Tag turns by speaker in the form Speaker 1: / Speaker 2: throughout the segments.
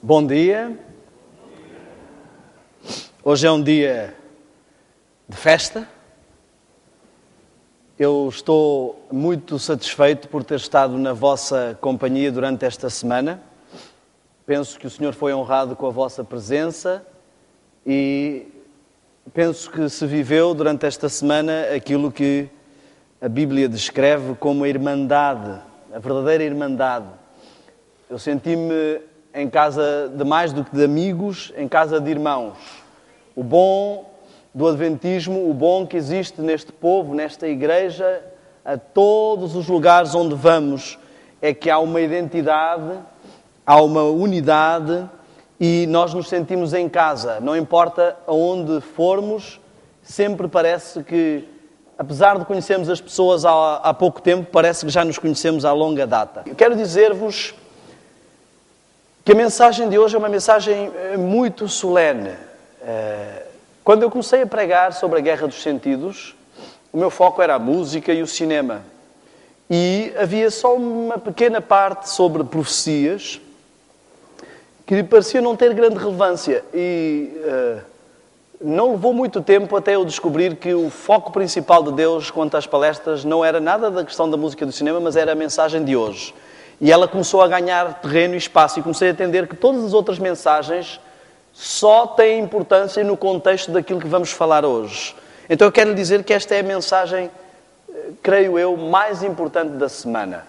Speaker 1: Bom dia. Hoje é um dia de festa. Eu estou muito satisfeito por ter estado na vossa companhia durante esta semana. Penso que o Senhor foi honrado com a vossa presença e penso que se viveu durante esta semana aquilo que a Bíblia descreve como a irmandade, a verdadeira irmandade. Eu senti-me em casa de mais do que de amigos, em casa de irmãos. O bom do Adventismo, o bom que existe neste povo, nesta igreja, a todos os lugares onde vamos, é que há uma identidade, há uma unidade e nós nos sentimos em casa. Não importa aonde formos, sempre parece que, apesar de conhecermos as pessoas há pouco tempo, parece que já nos conhecemos há longa data. Eu quero dizer-vos que a mensagem de hoje é uma mensagem muito solene. Quando eu comecei a pregar sobre a Guerra dos Sentidos, o meu foco era a música e o cinema. E havia só uma pequena parte sobre profecias que parecia não ter grande relevância. E não levou muito tempo até eu descobrir que o foco principal de Deus quanto às palestras não era nada da questão da música e do cinema, mas era a mensagem de hoje. E ela começou a ganhar terreno e espaço e comecei a entender que todas as outras mensagens só têm importância no contexto daquilo que vamos falar hoje. Então eu quero lhe dizer que esta é a mensagem, creio eu, mais importante da semana.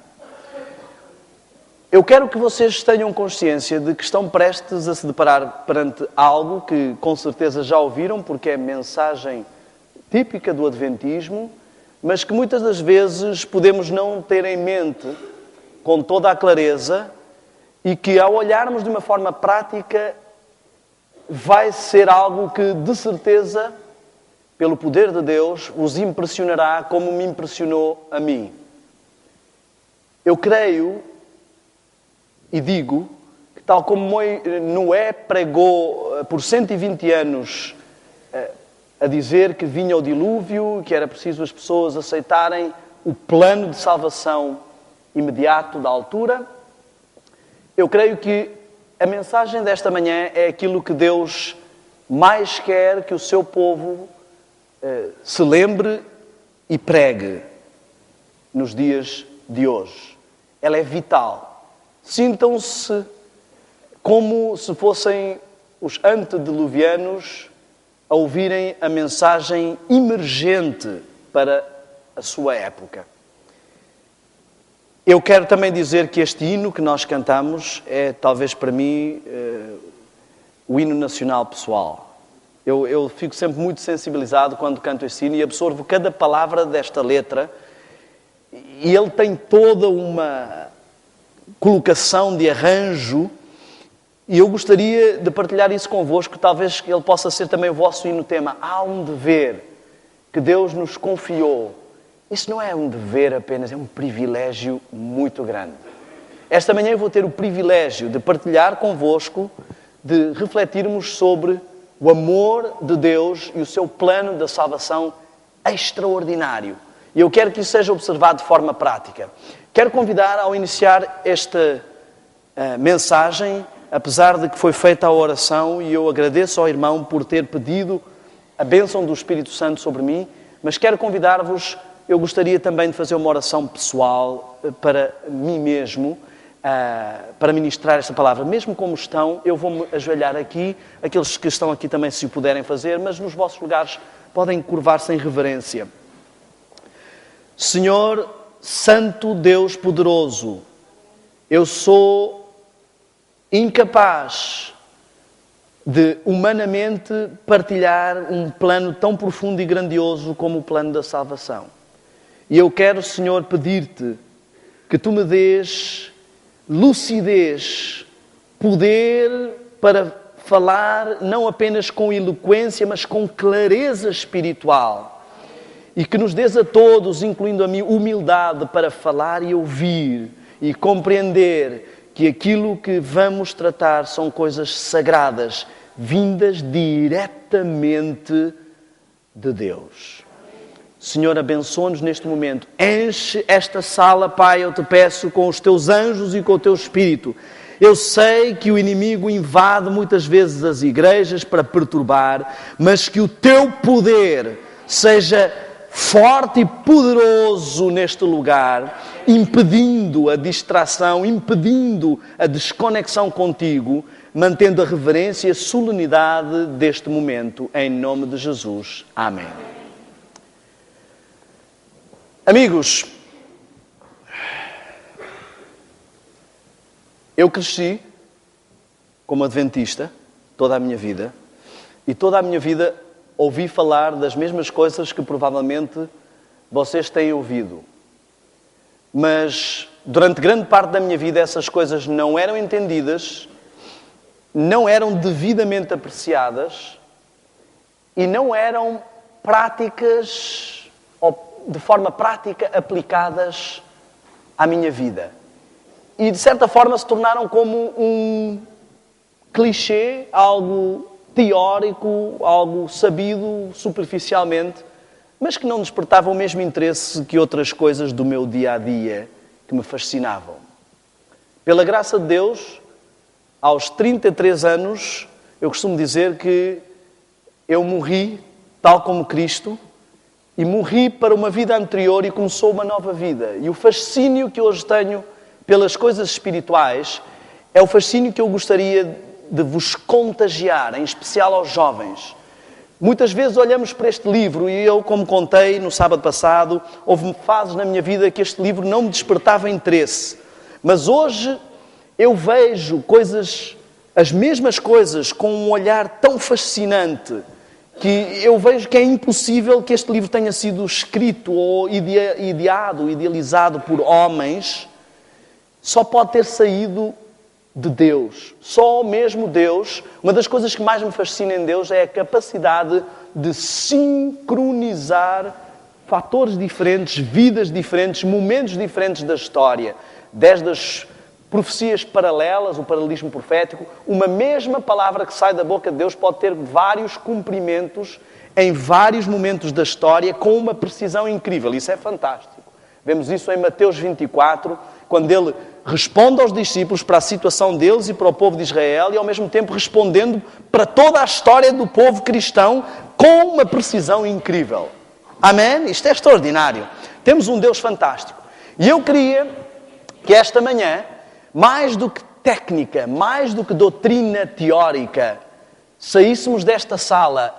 Speaker 1: Eu quero que vocês tenham consciência de que estão prestes a se deparar perante algo que com certeza já ouviram, porque é mensagem típica do Adventismo, mas que muitas das vezes podemos não ter em mente com toda a clareza e que ao olharmos de uma forma prática vai ser algo que de certeza, pelo poder de Deus, os impressionará como me impressionou a mim. Eu creio e digo que, tal como Noé pregou por 120 anos a dizer que vinha o dilúvio, que era preciso as pessoas aceitarem o plano de salvação imediato da altura, eu creio que a mensagem desta manhã é aquilo que Deus mais quer que o seu povo se lembre e pregue nos dias de hoje. Ela é vital. Sintam-se como se fossem os antediluvianos a ouvirem a mensagem emergente para a sua época. Eu quero também dizer que este hino que nós cantamos é, talvez para mim, o hino nacional pessoal. Eu fico sempre muito sensibilizado quando canto este hino e absorvo cada palavra desta letra, e ele tem toda uma colocação de arranjo, e eu gostaria de partilhar isso convosco, talvez que ele possa ser também o vosso hino tema. Há um dever que Deus nos confiou. Isso não é um dever apenas, é um privilégio muito grande. Esta manhã eu vou ter o privilégio de partilhar convosco, de refletirmos sobre o amor de Deus e o seu plano da salvação extraordinário. E eu quero que isso seja observado de forma prática. Quero convidar, ao iniciar esta mensagem, apesar de que foi feita a oração, e eu agradeço ao irmão por ter pedido a bênção do Espírito Santo sobre mim, mas quero convidar-vos, eu gostaria também de fazer uma oração pessoal para mim mesmo, para ministrar esta palavra. Mesmo como estão, eu vou-me ajoelhar aqui, aqueles que estão aqui também se o puderem fazer, mas nos vossos lugares podem curvar-se em reverência. Senhor, Santo Deus poderoso, eu sou incapaz de humanamente partilhar um plano tão profundo e grandioso como o plano da salvação. E eu quero, Senhor, pedir-te que tu me dês lucidez, poder para falar não apenas com eloquência, mas com clareza espiritual. E que nos dês a todos, incluindo a mim, humildade para falar e ouvir e compreender que aquilo que vamos tratar são coisas sagradas, vindas diretamente de Deus. Senhor, abençoa-nos neste momento. Enche esta sala, Pai, eu te peço, com os teus anjos e com o teu Espírito. Eu sei que o inimigo invade muitas vezes as igrejas para perturbar, mas que o teu poder seja forte e poderoso neste lugar, impedindo a distração, impedindo a desconexão contigo, mantendo a reverência e a solenidade deste momento, em nome de Jesus. Amém. Amigos, eu cresci como adventista toda a minha vida, e toda a minha vida ouvi falar das mesmas coisas que provavelmente vocês têm ouvido. Mas durante grande parte da minha vida essas coisas não eram entendidas, não eram devidamente apreciadas e não eram práticas, ou de forma prática aplicadas à minha vida. E de certa forma se tornaram como um clichê, algo teórico, algo sabido superficialmente, mas que não despertava o mesmo interesse que outras coisas do meu dia-a-dia que me fascinavam. Pela graça de Deus, aos 33 anos, eu costumo dizer que eu morri tal como Cristo, e morri para uma vida anterior e começou uma nova vida. E o fascínio que hoje tenho pelas coisas espirituais é o fascínio que eu gostaria de vos contagiar, em especial aos jovens. Muitas vezes olhamos para este livro, e eu, como contei no sábado passado, houve fases na minha vida que este livro não me despertava interesse. Mas hoje eu vejo as mesmas coisas, com um olhar tão fascinante, que eu vejo que é impossível que este livro tenha sido escrito ou idealizado por homens. Só pode ter saído de Deus. Só mesmo Deus. Uma das coisas que mais me fascina em Deus é a capacidade de sincronizar fatores diferentes, vidas diferentes, momentos diferentes da história, desde as profecias paralelas, o paralelismo profético, uma mesma palavra que sai da boca de Deus pode ter vários cumprimentos em vários momentos da história com uma precisão incrível. Isso é fantástico. Vemos isso em Mateus 24, quando ele responde aos discípulos para a situação deles e para o povo de Israel e ao mesmo tempo respondendo para toda a história do povo cristão com uma precisão incrível. Amém? Isto é extraordinário. Temos um Deus fantástico. E eu queria que esta manhã, mais do que técnica, mais do que doutrina teórica, saíssemos desta sala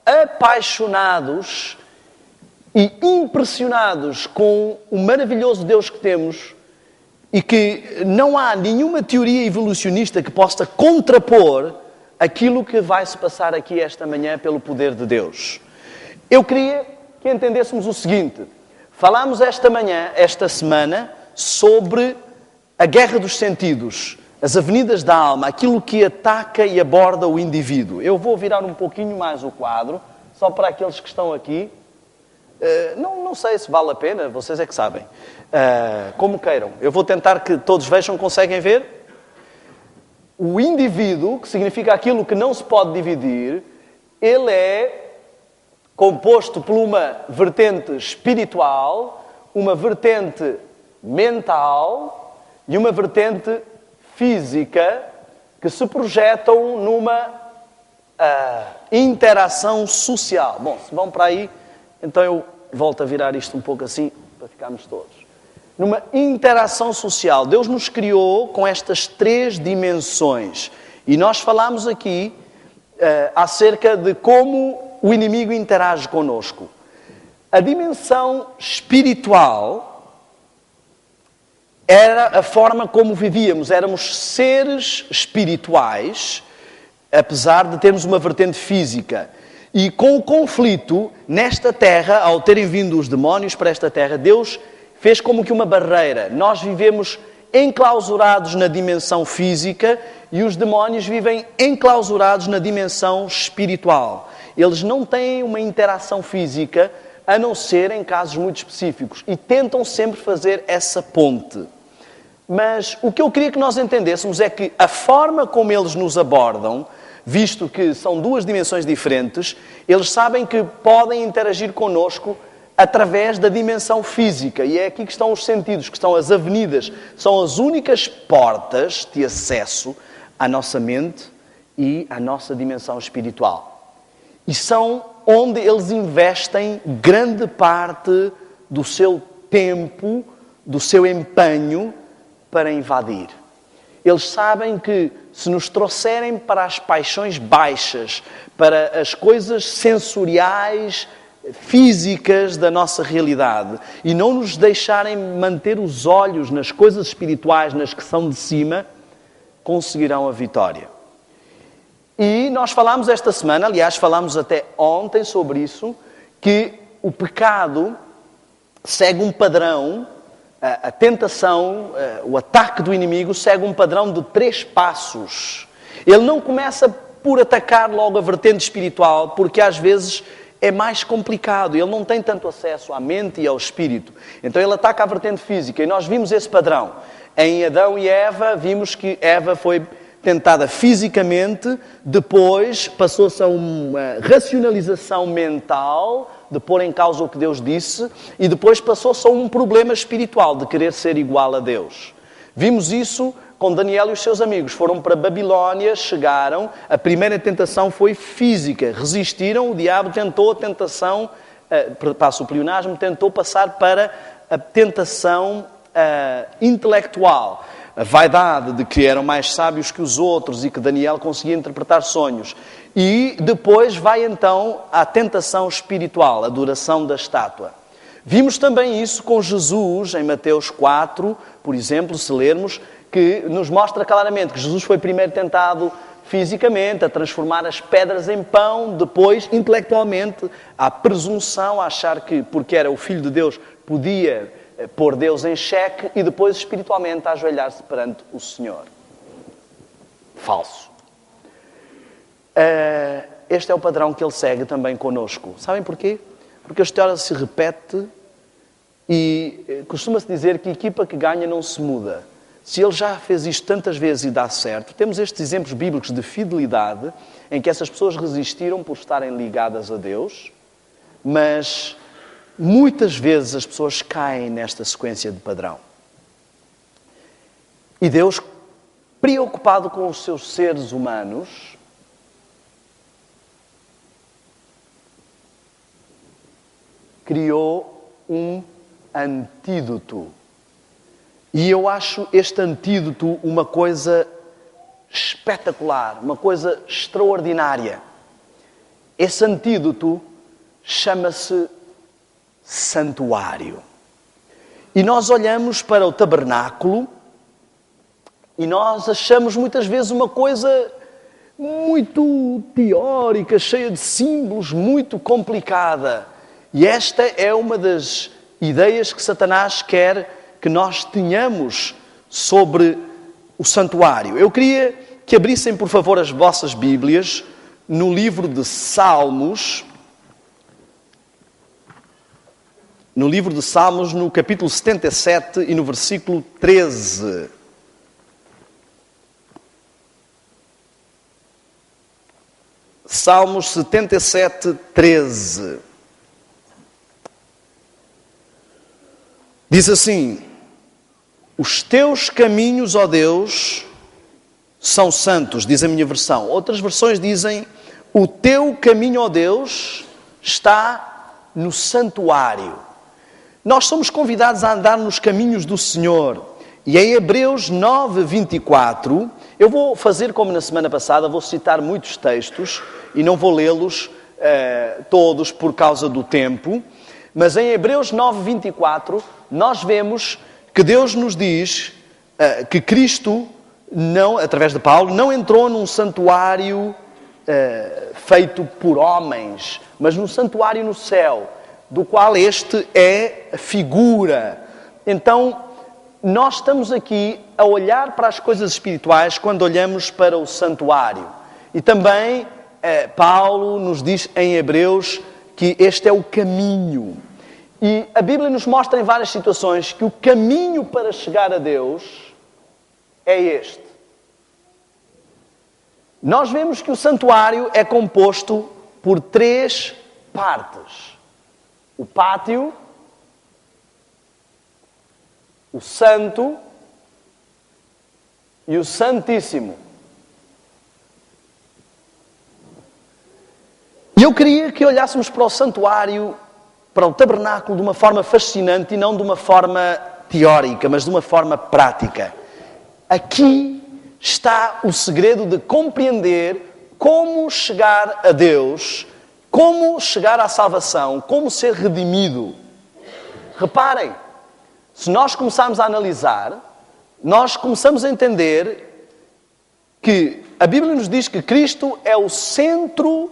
Speaker 1: apaixonados e impressionados com o maravilhoso Deus que temos e que não há nenhuma teoria evolucionista que possa contrapor aquilo que vai se passar aqui esta manhã pelo poder de Deus. Eu queria que entendêssemos o seguinte. Falámos esta semana, sobre a guerra dos sentidos, as avenidas da alma, aquilo que ataca e aborda o indivíduo. Eu vou virar um pouquinho mais o quadro, só para aqueles que estão aqui. Não sei se vale a pena, vocês é que sabem. Como queiram. Eu vou tentar que todos vejam, conseguem ver? O indivíduo, que significa aquilo que não se pode dividir, ele é composto por uma vertente espiritual, uma vertente mental e uma vertente física que se projetam numa interação social. Bom, se vão para aí, então eu volto a virar isto um pouco assim, para ficarmos todos. Numa interação social. Deus nos criou com estas 3 dimensões. E nós falámos aqui acerca de como o inimigo interage connosco. A dimensão espiritual era a forma como vivíamos. Éramos seres espirituais, apesar de termos uma vertente física. E com o conflito nesta terra, ao terem vindo os demónios para esta terra, Deus fez como que uma barreira. Nós vivemos enclausurados na dimensão física e os demónios vivem enclausurados na dimensão espiritual. Eles não têm uma interação física, a não ser em casos muito específicos. E tentam sempre fazer essa ponte. Mas o que eu queria que nós entendêssemos é que a forma como eles nos abordam, visto que são 2 dimensões diferentes, eles sabem que podem interagir connosco através da dimensão física. E é aqui que estão os sentidos, que estão as avenidas. São as únicas portas de acesso à nossa mente e à nossa dimensão espiritual. E são onde eles investem grande parte do seu tempo, do seu empenho para invadir. Eles sabem que se nos trouxerem para as paixões baixas, para as coisas sensoriais, físicas da nossa realidade e não nos deixarem manter os olhos nas coisas espirituais, nas que são de cima, conseguirão a vitória. E nós falámos esta semana, aliás, falámos até ontem sobre isso, que o pecado segue um padrão, a tentação, o ataque do inimigo segue um padrão de 3 passos. Ele não começa por atacar logo a vertente espiritual, porque às vezes é mais complicado. Ele não tem tanto acesso à mente e ao espírito. Então ele ataca a vertente física e nós vimos esse padrão. Em Adão e Eva, vimos que Eva foi tentada fisicamente, depois passou-se a uma racionalização mental, de pôr em causa o que Deus disse, e depois passou-se a um problema espiritual, de querer ser igual a Deus. Vimos isso com Daniel e os seus amigos. Foram para Babilónia, chegaram, a primeira tentação foi física, resistiram, o diabo tentou a tentação, passo o pleonasmo, tentou passar para a tentação intelectual. A vaidade de que eram mais sábios que os outros e que Daniel conseguia interpretar sonhos. E depois vai então à tentação espiritual, a adoração da estátua. Vimos também isso com Jesus em Mateus 4, por exemplo, se lermos, que nos mostra claramente que Jesus foi primeiro tentado fisicamente, a transformar as pedras em pão, depois, intelectualmente, à presunção, a achar que, porque era o Filho de Deus, podia pôr Deus em xeque e depois espiritualmente a ajoelhar-se perante o Senhor. Falso. Este é o padrão que ele segue também connosco. Sabem porquê? porque a história se repete e costuma-se dizer que a equipa que ganha não se muda. Se ele já fez isto tantas vezes e dá certo, temos estes exemplos bíblicos de fidelidade em que essas pessoas resistiram por estarem ligadas a Deus, mas muitas vezes as pessoas caem nesta sequência de padrão. E Deus, preocupado com os seus seres humanos, criou um antídoto. E eu acho este antídoto uma coisa espetacular, uma coisa extraordinária. Esse antídoto chama-se santuário. E nós olhamos para o tabernáculo e nós achamos muitas vezes uma coisa muito teórica, cheia de símbolos, muito complicada. E esta é uma das ideias que Satanás quer que nós tenhamos sobre o santuário. Eu queria que abrissem, por favor, as vossas Bíblias no livro de Salmos. No livro de Salmos, no capítulo 77 e no versículo 13. Salmos 77, 13. Diz assim: os teus caminhos, ó Deus, são santos, diz a minha versão. Outras versões dizem: o teu caminho, ó Deus, está no santuário. Nós somos convidados a andar nos caminhos do Senhor. E em Hebreus 9, 24, eu vou fazer como na semana passada, vou citar muitos textos e não vou lê-los todos por causa do tempo. Mas em Hebreus 9, 24, nós vemos que Deus nos diz que Cristo, não, através de Paulo, não entrou num santuário feito por homens, mas num santuário no céu, do qual este é a figura. Então, nós estamos aqui a olhar para as coisas espirituais quando olhamos para o santuário. E também Paulo nos diz em Hebreus que este é o caminho. E a Bíblia nos mostra em várias situações que o caminho para chegar a Deus é este. Nós vemos que o santuário é composto por 3 partes. O pátio, o santo e o santíssimo. E eu queria que olhássemos para o santuário, para o tabernáculo, de uma forma fascinante e não de uma forma teórica, mas de uma forma prática. Aqui está o segredo de compreender como chegar a Deus, como chegar à salvação, como ser redimido. Reparem, se nós começarmos a analisar, nós começamos a entender que a Bíblia nos diz que Cristo é o centro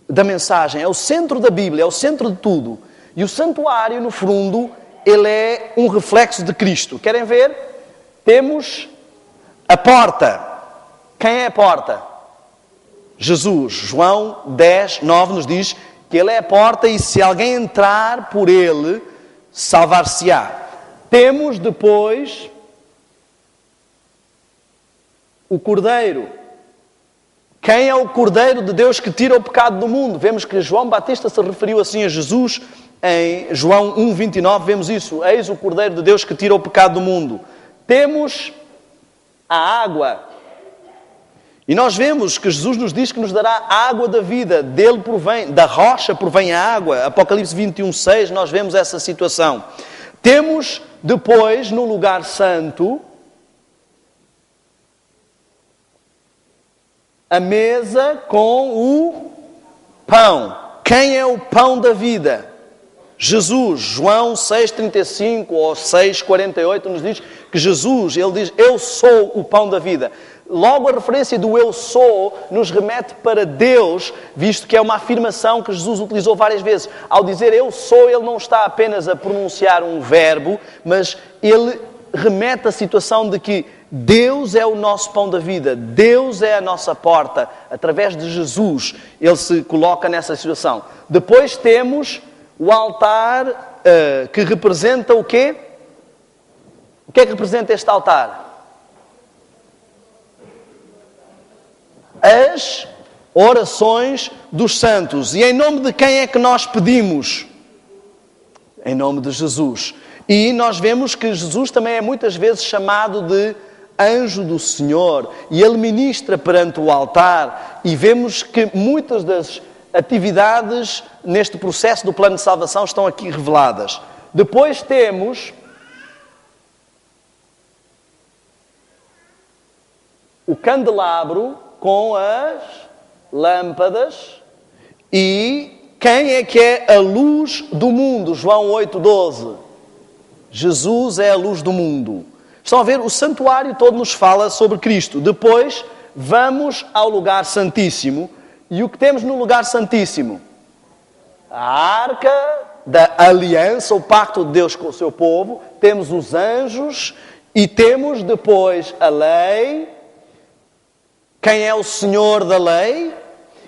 Speaker 1: da mensagem, é o centro da Bíblia, é o centro de tudo. E o santuário, no fundo, ele é um reflexo de Cristo. Querem ver? Temos a porta. Quem é a porta? Jesus. João 10, 9 nos diz que ele é a porta e se alguém entrar por ele, salvar-se-á. Temos depois o Cordeiro. Quem é o Cordeiro de Deus que tira o pecado do mundo? Vemos que João Batista se referiu assim a Jesus. Em João 1, 29 vemos isso. Eis o Cordeiro de Deus que tira o pecado do mundo. Temos a água. E nós vemos que Jesus nos diz que nos dará a água da vida. Dele provém, da rocha provém a água. Apocalipse 21, 6, nós vemos essa situação. Temos depois, no lugar santo, a mesa com o pão. Quem é o pão da vida? Jesus. João 6,35 ou 6,48 nos diz que Jesus, ele diz, eu sou o pão da vida. Logo a referência do eu sou nos remete para Deus, visto que é uma afirmação que Jesus utilizou várias vezes. Ao dizer eu sou, ele não está apenas a pronunciar um verbo, mas ele remete à situação de que Deus é o nosso pão da vida, Deus é a nossa porta. Através de Jesus, ele se coloca nessa situação. Depois temos O altar que representa o quê? O que é que representa este altar? As orações dos santos. E em nome de quem é que nós pedimos? Em nome de Jesus. E nós vemos que Jesus também é muitas vezes chamado de anjo do Senhor. E ele ministra perante o altar. E vemos que muitas das atividades neste processo do plano de salvação estão aqui reveladas. Depois temos o candelabro com as lâmpadas. E quem é que é a luz do mundo? João 8,12. Jesus é a luz do mundo. Estão a ver? O santuário todo nos fala sobre Cristo. Depois vamos ao lugar santíssimo. E o que temos no lugar santíssimo? A arca da aliança, o pacto de Deus com o seu povo. Temos os anjos e temos depois a lei. Quem é o Senhor da lei?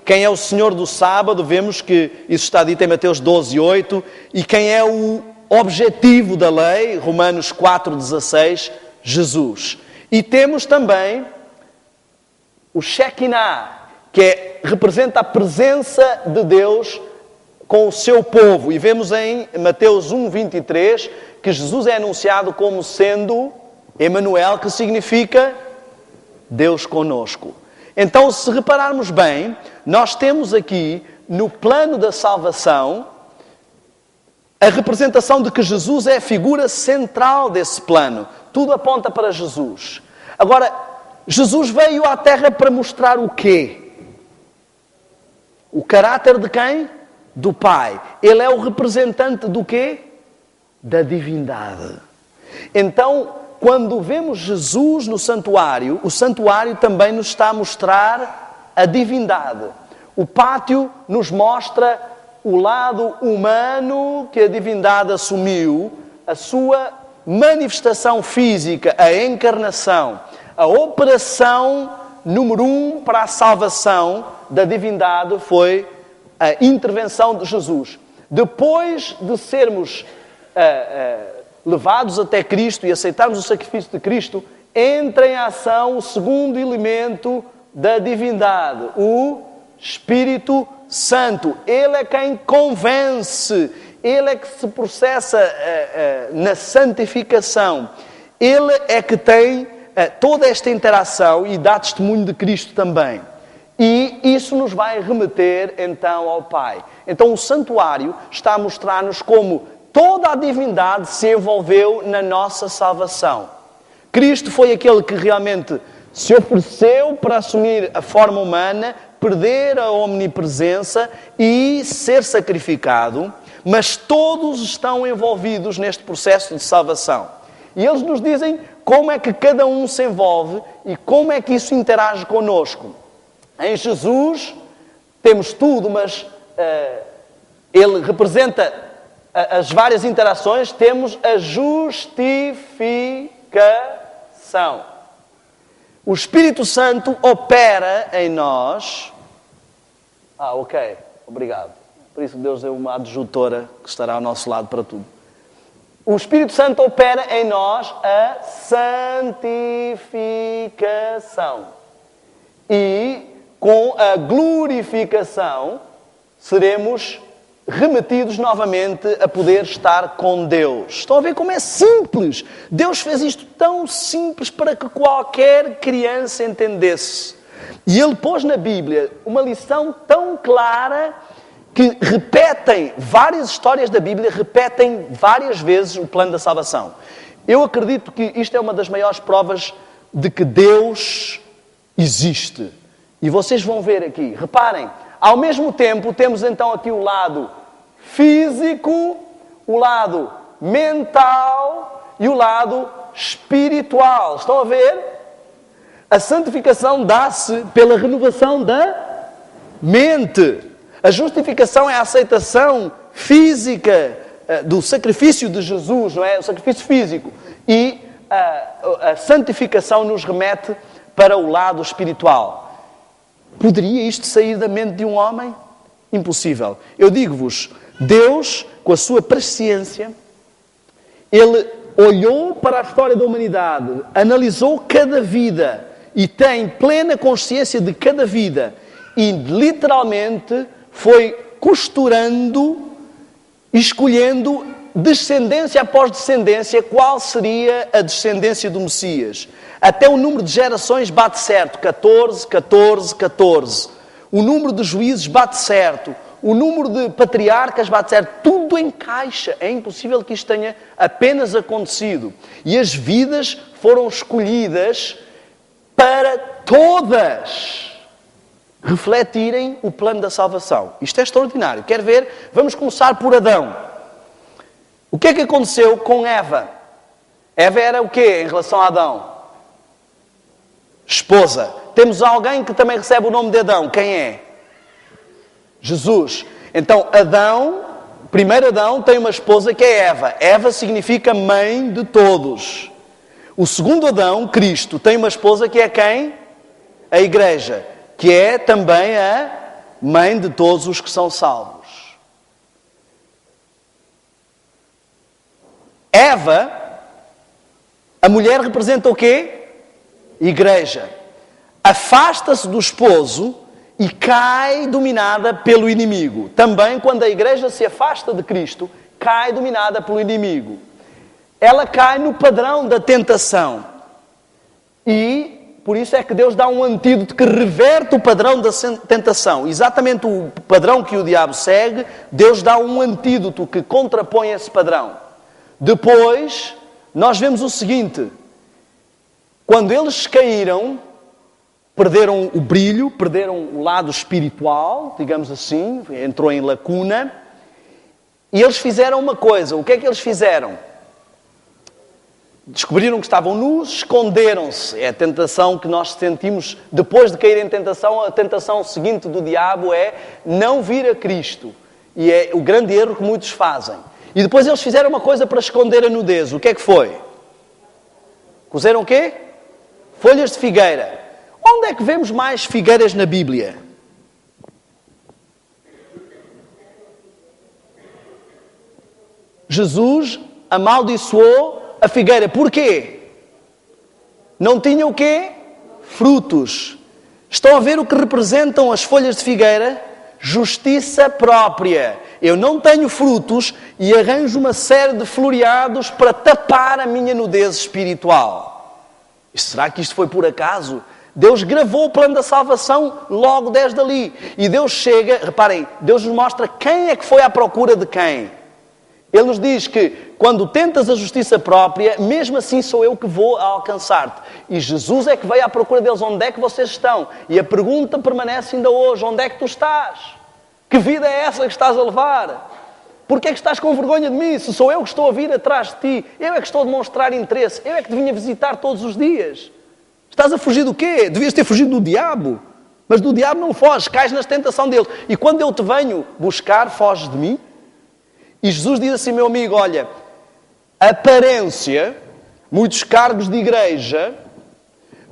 Speaker 1: Quem é o Senhor do sábado? Vemos que isso está dito em Mateus 12:8. E quem é o objetivo da lei? Romanos 4:16, Jesus. E temos também o Shekinah, que representa a presença de Deus com o seu povo. E vemos em Mateus 1:23 que Jesus é anunciado como sendo Emanuel, que significa Deus conosco. Então, se repararmos bem, nós temos aqui no plano da salvação a representação de que Jesus é a figura central desse plano. Tudo aponta para Jesus. Agora, Jesus veio à Terra para mostrar o quê? O caráter de quem? Do Pai. Ele é o representante do quê? Da divindade. Então, quando vemos Jesus no santuário, o santuário também nos está a mostrar a divindade. O pátio nos mostra o lado humano que a divindade assumiu, a sua manifestação física, a encarnação, a operação número 1 para a salvação da divindade foi a intervenção de Jesus. Depois de sermos levados até Cristo e aceitarmos o sacrifício de Cristo, entra em ação o segundo elemento da divindade, o Espírito Santo. Ele é quem convence, ele é que se processa na santificação. Ele é que tem toda esta interação e dá testemunho de Cristo também. E isso nos vai remeter então ao Pai. Então o santuário está a mostrar-nos como toda a divindade se envolveu na nossa salvação. Cristo foi aquele que realmente se ofereceu para assumir a forma humana, perder a omnipresença e ser sacrificado, mas todos estão envolvidos neste processo de salvação. E eles nos dizem como é que cada um se envolve e como é que isso interage connosco. Em Jesus temos tudo, mas ele representa as várias interações. Temos a justificação. O Espírito Santo opera em nós. Ok. Obrigado. Por isso Deus deu uma adjutora que estará ao nosso lado para tudo. O Espírito Santo opera em nós a santificação. E com a glorificação seremos remetidos novamente a poder estar com Deus. Estão a ver como é simples? Deus fez isto tão simples para que qualquer criança entendesse. E Ele pôs na Bíblia uma lição tão clara que repetem várias histórias da Bíblia, repetem várias vezes o plano da salvação. Eu acredito que isto é uma das maiores provas de que Deus existe. E vocês vão ver aqui, reparem, ao mesmo tempo temos então aqui o lado físico, o lado mental e o lado espiritual. Estão a ver? A santificação dá-se pela renovação da mente. A justificação é a aceitação física do sacrifício de Jesus, não é? O sacrifício físico. E a santificação nos remete para o lado espiritual. Poderia isto sair da mente de um homem? Impossível. Eu digo-vos, Deus, com a sua presciência, Ele olhou para a história da humanidade, analisou cada vida e tem plena consciência de cada vida e literalmente foi costurando, escolhendo descendência após descendência qual seria a descendência do Messias. Até o número de gerações bate certo, 14, 14, 14. O número de juízes bate certo. O número de patriarcas bate certo. Tudo encaixa. É impossível que isto tenha apenas acontecido. E as vidas foram escolhidas para todas refletirem o plano da salvação. Isto é extraordinário. Quer ver? Vamos começar por Adão. O que é que aconteceu com Eva? Eva era o quê em relação a Adão? Esposa. Temos alguém que também recebe o nome de Adão. Quem é? Jesus. Então, Adão, primeiro Adão, tem uma esposa que é Eva. Eva significa mãe de todos. O segundo Adão, Cristo, tem uma esposa que é quem? A Igreja. Que é também a mãe de todos os que são salvos. Eva, a mulher representa o quê? Igreja. Afasta-se do esposo e cai dominada pelo inimigo. Também quando a igreja se afasta de Cristo, cai dominada pelo inimigo. Ela cai no padrão da tentação. E por isso é que Deus dá um antídoto que reverte o padrão da tentação. Exatamente o padrão que o diabo segue, Deus dá um antídoto que contrapõe esse padrão. Depois, nós vemos o seguinte. Quando eles caíram, perderam o brilho, perderam o lado espiritual, digamos assim, entrou em lacuna, e eles fizeram uma coisa. O que é que eles fizeram? Descobriram que estavam nus, esconderam-se. É a tentação que nós sentimos depois de cair em tentação. A tentação seguinte do diabo é não vir a Cristo. E é o grande erro que muitos fazem. E depois eles fizeram uma coisa para esconder a nudez. O que é que foi? Cozeram o quê? Folhas de figueira. Onde é que vemos mais figueiras na Bíblia? Jesus amaldiçoou a figueira. Porquê? Não tinha o quê? Frutos. Estão a ver o que representam as folhas de figueira? Justiça própria. Eu não tenho frutos e arranjo uma série de floreados para tapar a minha nudez espiritual. E será que isto foi por acaso? Deus gravou o plano da salvação logo desde ali. E Deus chega, reparem, Deus nos mostra quem é que foi à procura de quem. Ele nos diz que quando tentas a justiça própria, mesmo assim sou eu que vou alcançar-te. E Jesus é que veio à procura deles. Onde é que vocês estão? E a pergunta permanece ainda hoje. Onde é que tu estás? Que vida é essa que estás a levar? Porquê é que estás com vergonha de mim? Se sou eu que estou a vir atrás de ti. Eu é que estou a demonstrar interesse. Eu é que te vinha visitar todos os dias. Estás a fugir do quê? Devias ter fugido do diabo. Mas do diabo não foges. Cais na tentação dele. E quando eu te venho buscar, foges de mim? E Jesus diz assim, meu amigo, olha, aparência, muitos cargos de igreja,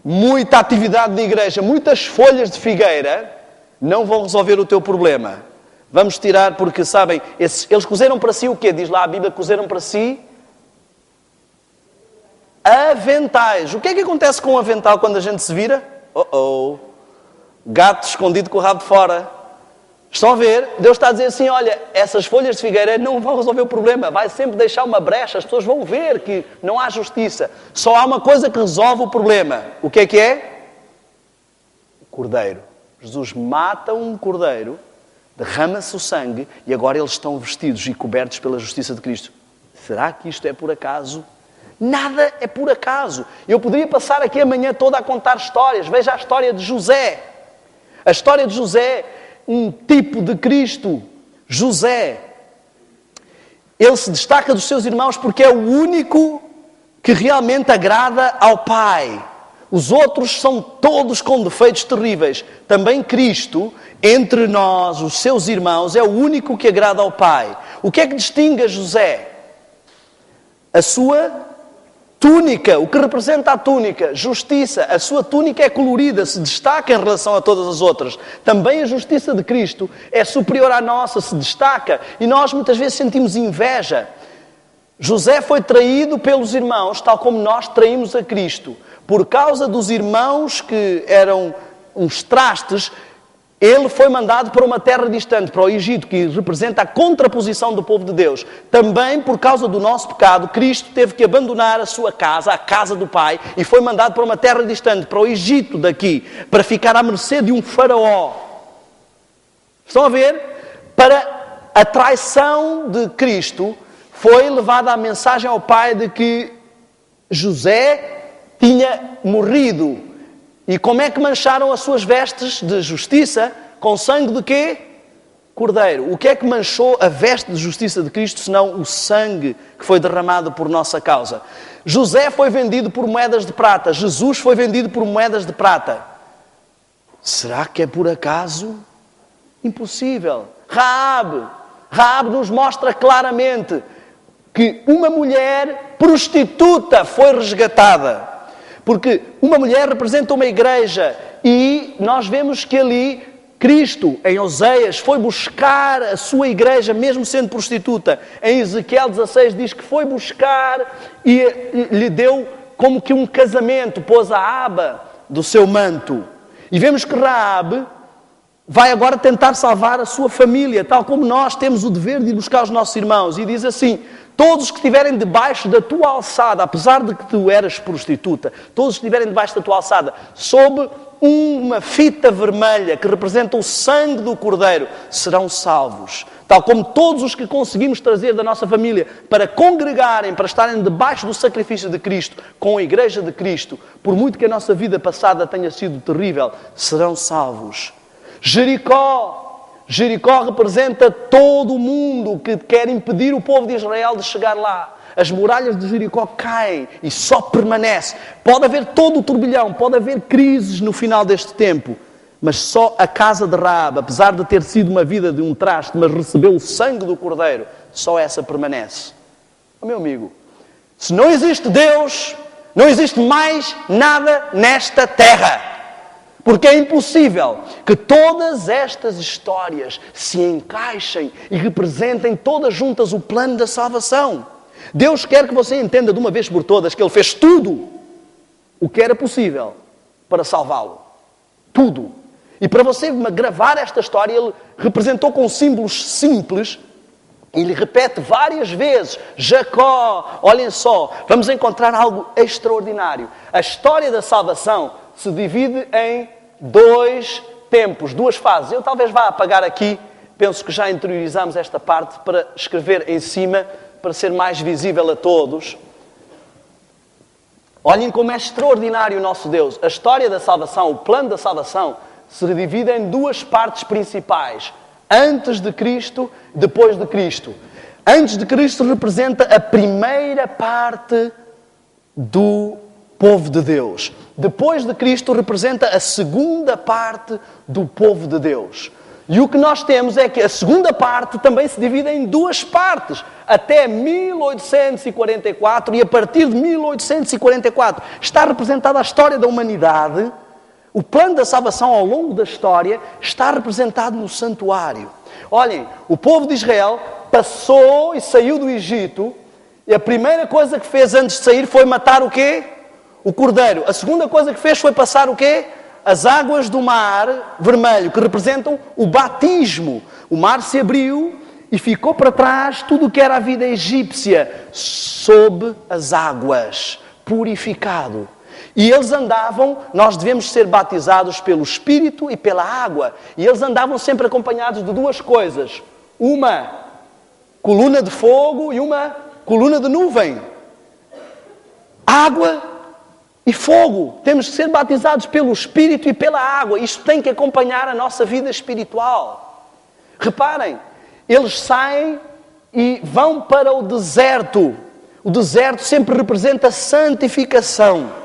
Speaker 1: muita atividade de igreja, muitas folhas de figueira, não vão resolver o teu problema. Vamos tirar, porque, sabem, eles cozeram para si o quê? Diz lá a Bíblia, cozeram para si aventais. O que é que acontece com o avental quando a gente se vira? Gato escondido com o rabo de fora. Estão a ver? Deus está a dizer assim, olha, essas folhas de figueira não vão resolver o problema. Vai sempre deixar uma brecha. As pessoas vão ver que não há justiça. Só há uma coisa que resolve o problema. O que é? O cordeiro. Jesus mata um cordeiro, derrama-se o sangue e agora eles estão vestidos e cobertos pela justiça de Cristo. Será que isto é por acaso? Nada é por acaso. Eu poderia passar aqui a manhã toda a contar histórias. Veja a história de José. A história de José, um tipo de Cristo. José. Ele se destaca dos seus irmãos porque é o único que realmente agrada ao Pai. Os outros são todos com defeitos terríveis. Também Cristo, entre nós, os seus irmãos, é o único que agrada ao Pai. O que é que distingue a José? A sua Túnica, o que representa a túnica? Justiça. A sua túnica é colorida, se destaca em relação a todas as outras. Também a justiça de Cristo é superior à nossa, se destaca. E nós muitas vezes sentimos inveja. José foi traído pelos irmãos, tal como nós traímos a Cristo. Por causa dos irmãos que eram uns trastes, ele foi mandado para uma terra distante, para o Egito, que representa a contraposição do povo de Deus. Também, por causa do nosso pecado, Cristo teve que abandonar a sua casa, a casa do Pai, e foi mandado para uma terra distante, para o Egito daqui, para ficar à mercê de um faraó. Estão a ver? Para a traição de Cristo, foi levada a mensagem ao Pai de que José tinha morrido. E como é que mancharam as suas vestes de justiça? Com sangue de quê? Cordeiro. O que é que manchou a veste de justiça de Cristo, senão o sangue que foi derramado por nossa causa? José foi vendido por moedas de prata. Jesus foi vendido por moedas de prata. Será que é por acaso? Impossível. Raabe nos mostra claramente que uma mulher prostituta foi resgatada. Porque uma mulher representa uma igreja e nós vemos que ali Cristo, em Oséias, foi buscar a sua igreja, mesmo sendo prostituta. Em Ezequiel 16 diz que foi buscar e lhe deu como que um casamento, pôs a aba do seu manto. E vemos que Raabe vai agora tentar salvar a sua família, tal como nós temos o dever de ir buscar os nossos irmãos. E diz assim: todos os que estiverem debaixo da tua alçada, apesar de que tu eras prostituta, todos os que estiverem debaixo da tua alçada, sob uma fita vermelha que representa o sangue do Cordeiro, serão salvos. Tal como todos os que conseguimos trazer da nossa família para congregarem, para estarem debaixo do sacrifício de Cristo, com a Igreja de Cristo, por muito que a nossa vida passada tenha sido terrível, serão salvos. Jericó representa todo o mundo que quer impedir o povo de Israel de chegar lá. As muralhas de Jericó caem e só permanece. Pode haver todo o turbilhão, pode haver crises no final deste tempo, mas só a casa de Raabe, apesar de ter sido uma vida de um traste, mas recebeu o sangue do Cordeiro, só essa permanece. Oh, meu amigo, se não existe Deus, não existe mais nada nesta terra. Porque é impossível que todas estas histórias se encaixem e representem todas juntas o plano da salvação. Deus quer que você entenda de uma vez por todas que Ele fez tudo o que era possível para salvá-lo. Tudo. E para você gravar esta história, Ele representou com símbolos simples. Ele repete várias vezes. Jacó, olhem só, vamos encontrar algo extraordinário. A história da salvação se divide em dois tempos, duas fases. Eu talvez vá apagar aqui, penso que já interiorizamos esta parte para escrever em cima, para ser mais visível a todos. Olhem como é extraordinário o nosso Deus. A história da salvação, o plano da salvação, se divide em duas partes principais. Antes de Cristo, depois de Cristo. Antes de Cristo representa a primeira parte do povo de Deus. Depois de Cristo representa a segunda parte do povo de Deus. E o que nós temos é que a segunda parte também se divide em duas partes. Até 1844 e a partir de 1844 está representada a história da humanidade. O plano da salvação ao longo da história está representado no santuário. Olhem, o povo de Israel passou e saiu do Egito e a primeira coisa que fez antes de sair foi matar o quê? O cordeiro. A segunda coisa que fez foi passar o quê? As águas do mar vermelho, que representam o batismo. O mar se abriu e ficou para trás tudo o que era a vida egípcia sob as águas, purificado. E eles andavam, nós devemos ser batizados pelo Espírito e pela água. E eles andavam sempre acompanhados de duas coisas. Uma coluna de fogo e uma coluna de nuvem. Água e fogo. Temos que ser batizados pelo Espírito e pela água. Isto tem que acompanhar a nossa vida espiritual. Reparem, eles saem e vão para o deserto. O deserto sempre representa santificação.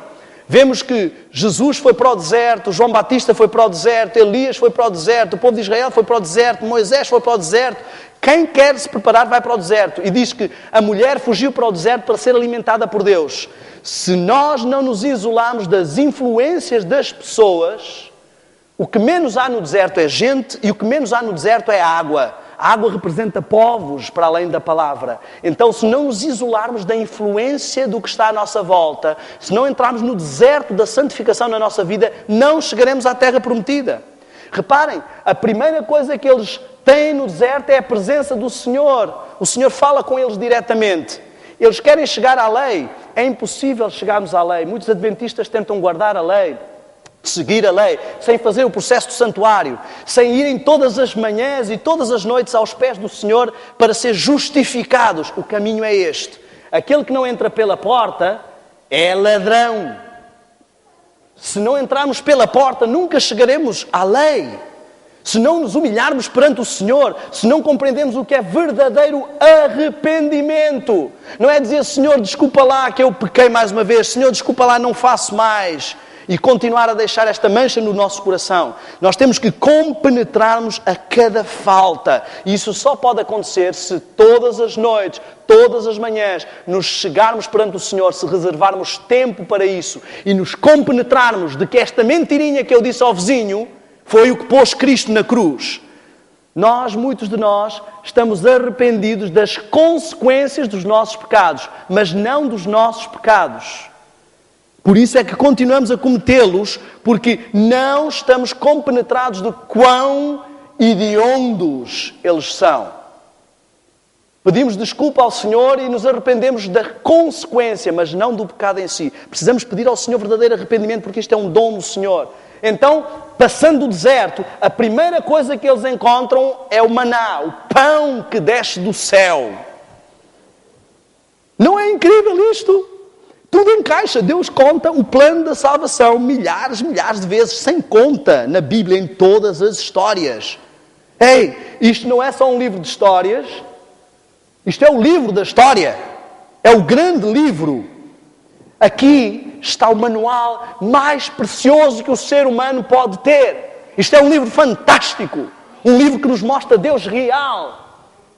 Speaker 1: Vemos que Jesus foi para o deserto, João Batista foi para o deserto, Elias foi para o deserto, o povo de Israel foi para o deserto, Moisés foi para o deserto. Quem quer se preparar vai para o deserto. E diz que a mulher fugiu para o deserto para ser alimentada por Deus. Se nós não nos isolarmos das influências das pessoas, o que menos há no deserto é gente e o que menos há no deserto é água. A água representa povos para além da palavra. Então, se não nos isolarmos da influência do que está à nossa volta, se não entrarmos no deserto da santificação na nossa vida, não chegaremos à terra prometida. Reparem, a primeira coisa que eles têm no deserto é a presença do Senhor. O Senhor fala com eles diretamente. Eles querem chegar à lei. É impossível chegarmos à lei. Muitos adventistas tentam guardar a lei, seguir a lei, sem fazer o processo do santuário, sem irem todas as manhãs e todas as noites aos pés do Senhor para ser justificados. O caminho é este. Aquele que não entra pela porta é ladrão. Se não entrarmos pela porta, nunca chegaremos à lei. Se não nos humilharmos perante o Senhor, se não compreendermos o que é verdadeiro arrependimento. Não é dizer, Senhor, desculpa lá que eu pequei mais uma vez. Senhor, desculpa lá, não faço mais. E continuar a deixar esta mancha no nosso coração. Nós temos que compenetrarmos a cada falta. E isso só pode acontecer se todas as noites, todas as manhãs, nos chegarmos perante o Senhor, se reservarmos tempo para isso e nos compenetrarmos de que esta mentirinha que eu disse ao vizinho foi o que pôs Cristo na cruz. Muitos de nós, estamos arrependidos das consequências dos nossos pecados, mas não dos nossos pecados. Por isso é que continuamos a cometê-los, porque não estamos compenetrados de quão hediondos eles são. Pedimos desculpa ao Senhor e nos arrependemos da consequência, mas não do pecado em si. Precisamos pedir ao Senhor verdadeiro arrependimento, porque isto é um dom do Senhor. Então, passando o deserto, a primeira coisa que eles encontram é o maná, o pão que desce do céu. Não é incrível isto? Tudo encaixa. Deus conta o plano da salvação milhares de vezes, sem conta, na Bíblia, em todas as histórias. Ei, isto não é só um livro de histórias. Isto é o livro da história. É o grande livro. Aqui está o manual mais precioso que o ser humano pode ter. Isto é um livro fantástico. Um livro que nos mostra Deus real.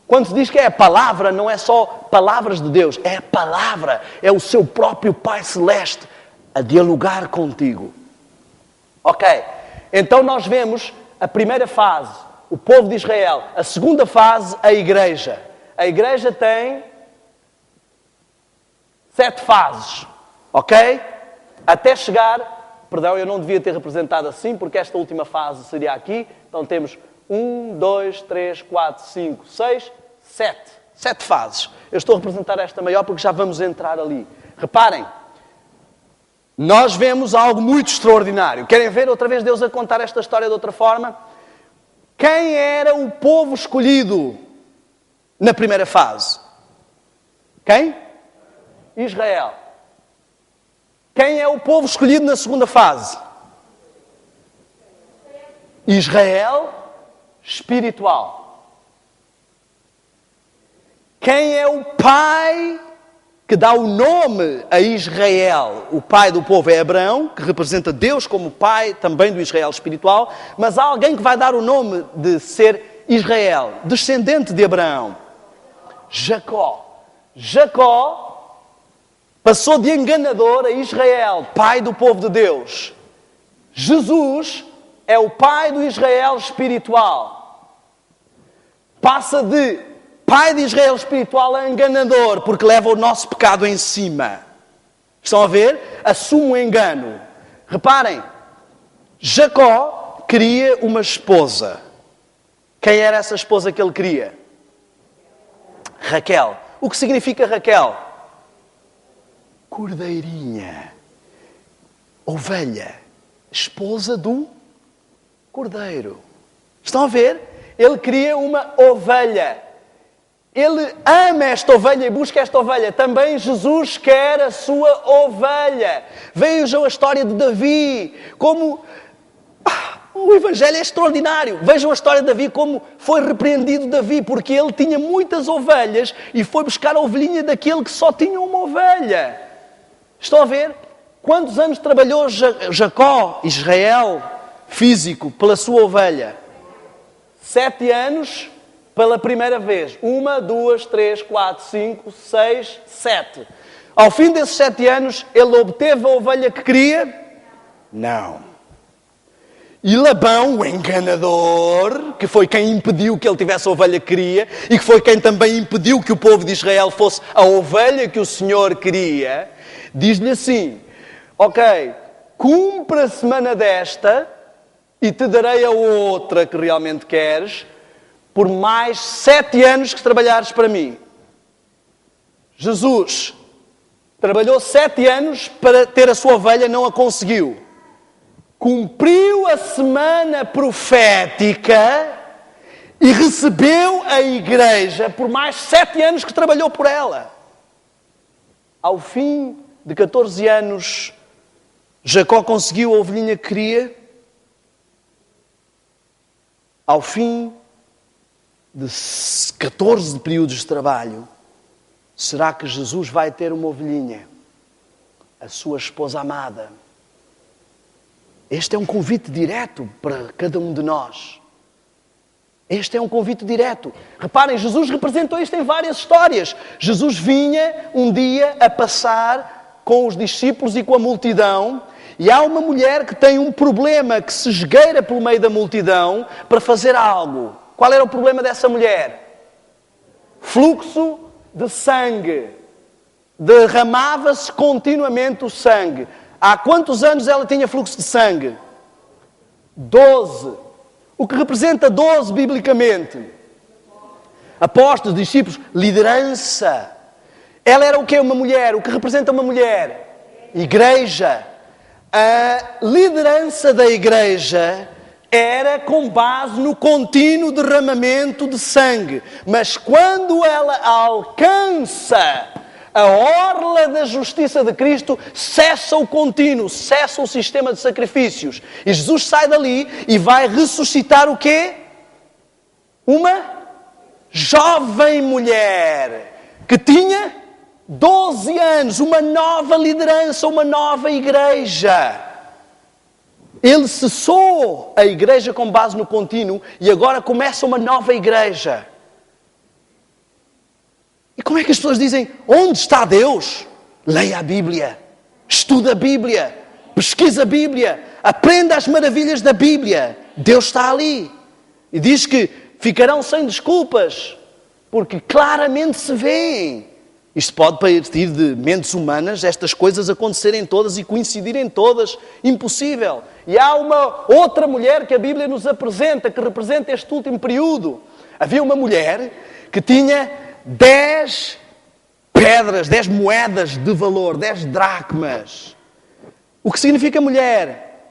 Speaker 1: Quando se diz que é a palavra, não é só palavras de Deus. É a palavra. É o seu próprio Pai Celeste a dialogar contigo. Ok. Então nós vemos a primeira fase, o povo de Israel. A segunda fase, a igreja. A igreja tem 7 fases. Ok? Até chegar... Perdão, eu não devia ter representado assim, porque esta última fase seria aqui. Então temos 1, 2, 3, 4, 5, 6, 7. 7 fases. Eu estou a representar esta maior porque já vamos entrar ali. Reparem, nós vemos algo muito extraordinário. Querem ver outra vez Deus a contar esta história de outra forma? Quem era o povo escolhido na primeira fase? Quem? Israel. Quem é o povo escolhido na segunda fase? Israel espiritual. Quem é o pai que dá o nome a Israel? O pai do povo é Abraão, que representa Deus como pai também do Israel espiritual, mas há alguém que vai dar o nome de ser Israel, descendente de Abraão. Jacó. Jacó passou de enganador a Israel, pai do povo de Deus. Jesus é o pai do Israel espiritual. Passa de pai de Israel espiritual a enganador, porque leva o nosso pecado em cima. Estão a ver? Assume o engano. Reparem, Jacó queria uma esposa. Quem era essa esposa que ele queria? Raquel. O que significa Raquel? Cordeirinha. Ovelha. Esposa do cordeiro. Estão a ver? Ele queria uma ovelha. Ele ama esta ovelha e busca esta ovelha. Também Jesus quer a sua ovelha. Vejam a história de Davi. Como... o Evangelho é extraordinário. Vejam a história de Davi, como foi repreendido Davi, porque ele tinha muitas ovelhas e foi buscar a ovelhinha daquele que só tinha uma ovelha. Estão a ver? Quantos anos trabalhou Jacó, Israel, físico, pela sua ovelha? 7 anos pela primeira vez. 1, 2, 3, 4, 5, 6, 7. Ao fim desses 7 anos, ele obteve a ovelha que queria? Não. E Labão, o enganador, que foi quem impediu que ele tivesse a ovelha que queria, e que foi quem também impediu que o povo de Israel fosse a ovelha que o Senhor queria, diz-lhe assim: ok, cumpre a semana desta e te darei a outra que realmente queres, por mais 7 anos que trabalhares para mim. Jesus trabalhou 7 anos para ter a sua ovelha, não a conseguiu. Cumpriu a semana profética e recebeu a igreja por mais 7 anos que trabalhou por ela. Ao fim de 14 anos, Jacó conseguiu a ovelhinha que queria. Ao fim de 14 períodos de trabalho, será que Jesus vai ter uma ovelhinha? A sua esposa amada. Este é um convite direto para cada um de nós. Este é um convite direto. Reparem, Jesus representou isto em várias histórias. Jesus vinha um dia a passar com os discípulos e com a multidão, e há uma mulher que tem um problema, que se esgueira pelo meio da multidão para fazer algo. Qual era o problema dessa mulher? Fluxo de sangue. Derramava-se continuamente o sangue. Há quantos anos ela tinha fluxo de sangue? 12. O que representa 12 biblicamente? Apóstolos, discípulos, liderança. Ela era o quê? Uma mulher. O que representa uma mulher? Igreja. A liderança da igreja era com base no contínuo derramamento de sangue. Mas quando ela alcança a orla da justiça de Cristo, cessa o contínuo, cessa o sistema de sacrifícios. E Jesus sai dali e vai ressuscitar o quê? Uma jovem mulher que tinha 12 anos, uma nova liderança, uma nova igreja. Ele cessou a igreja com base no contínuo e agora começa uma nova igreja. E como é que as pessoas dizem, onde está Deus? Leia a Bíblia, estuda a Bíblia, pesquisa a Bíblia, aprenda as maravilhas da Bíblia. Deus está ali. E diz que ficarão sem desculpas, porque claramente se vêem. Isto pode partir de mentes humanas, estas coisas acontecerem todas e coincidirem todas. Impossível. E há uma outra mulher que a Bíblia nos apresenta, que representa este último período. Havia uma mulher que tinha 10 pedras, 10 moedas de valor, 10 dracmas. O que significa mulher?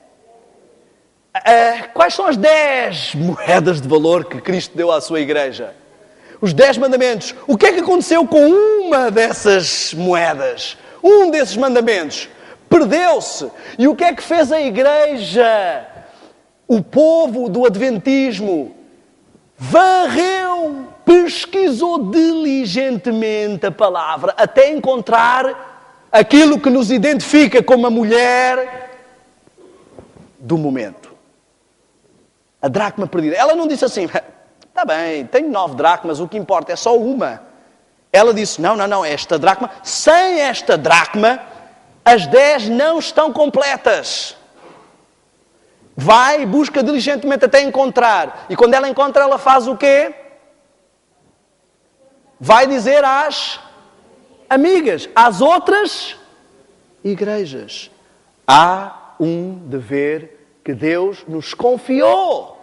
Speaker 1: Quais são as 10 moedas de valor que Cristo deu à sua igreja? Os 10 mandamentos. O que é que aconteceu com uma dessas moedas? Um desses mandamentos perdeu-se. E o que é que fez a igreja? O povo do adventismo varreu, pesquisou diligentemente a palavra até encontrar aquilo que nos identifica como a mulher do momento. A dracma perdida. Ela não disse assim, está bem, tenho 9 dracmas, o que importa é só uma. Ela disse, não, esta dracma, sem esta dracma, as 10 não estão completas. Vai e busca diligentemente até encontrar. E quando ela encontra, ela faz o quê? Vai dizer às amigas, às outras igrejas. Há um dever que Deus nos confiou.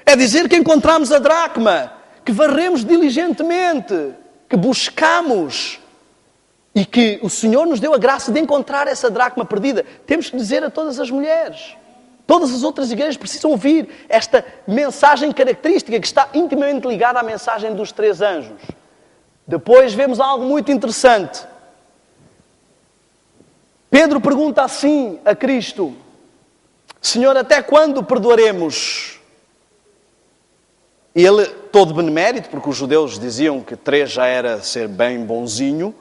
Speaker 1: É dizer que encontramos a dracma, que varremos diligentemente, que buscamos e que o Senhor nos deu a graça de encontrar essa dracma perdida. Temos que dizer a todas as mulheres. Todas as outras igrejas precisam ouvir esta mensagem característica que está intimamente ligada à mensagem dos 3 anjos. Depois vemos algo muito interessante. Pedro pergunta assim a Cristo, Senhor, até quando perdoaremos? E ele, todo benemérito, porque os judeus diziam que 3 já era ser bem bonzinho,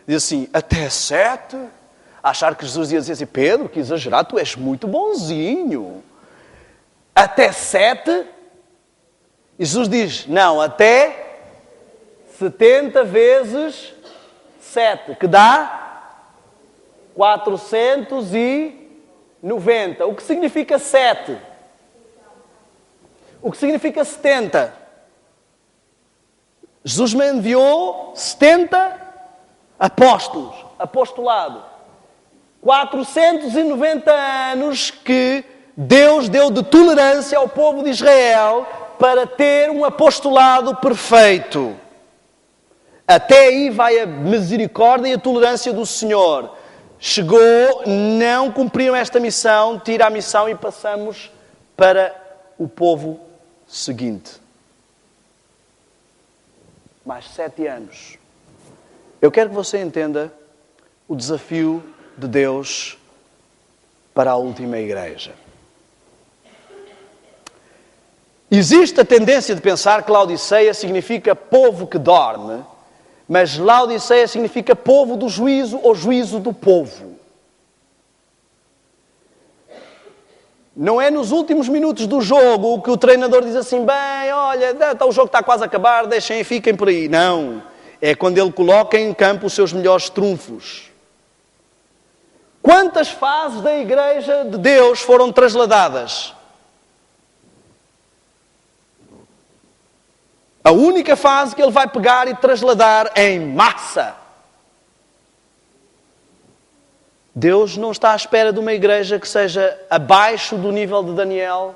Speaker 1: diz assim, até 7? Achar que Jesus ia dizer assim, Pedro, que exagerado, tu és muito bonzinho. Até 7? E Jesus diz, não, até 70 vezes 7, que dá 490. O que significa 7? O que significa 70? Jesus me enviou 70 apóstolos, apostolado. 490 anos que Deus deu de tolerância ao povo de Israel para ter um apostolado perfeito. Até aí vai a misericórdia e a tolerância do Senhor. Chegou, não cumpriram esta missão, tira a missão e passamos para o povo seguinte. Mais 7 anos. Eu quero que você entenda o desafio de Deus para a última igreja. Existe a tendência de pensar que Laodiceia significa povo que dorme, mas Laodiceia significa povo do juízo ou juízo do povo. Não é nos últimos minutos do jogo que o treinador diz assim, bem, olha, o jogo está quase a acabar, deixem e fiquem por aí. Não. É quando ele coloca em campo os seus melhores trunfos. Quantas fases da Igreja de Deus foram trasladadas? A única fase que ele vai pegar e trasladar em massa. Deus não está à espera de uma igreja que seja abaixo do nível de Daniel.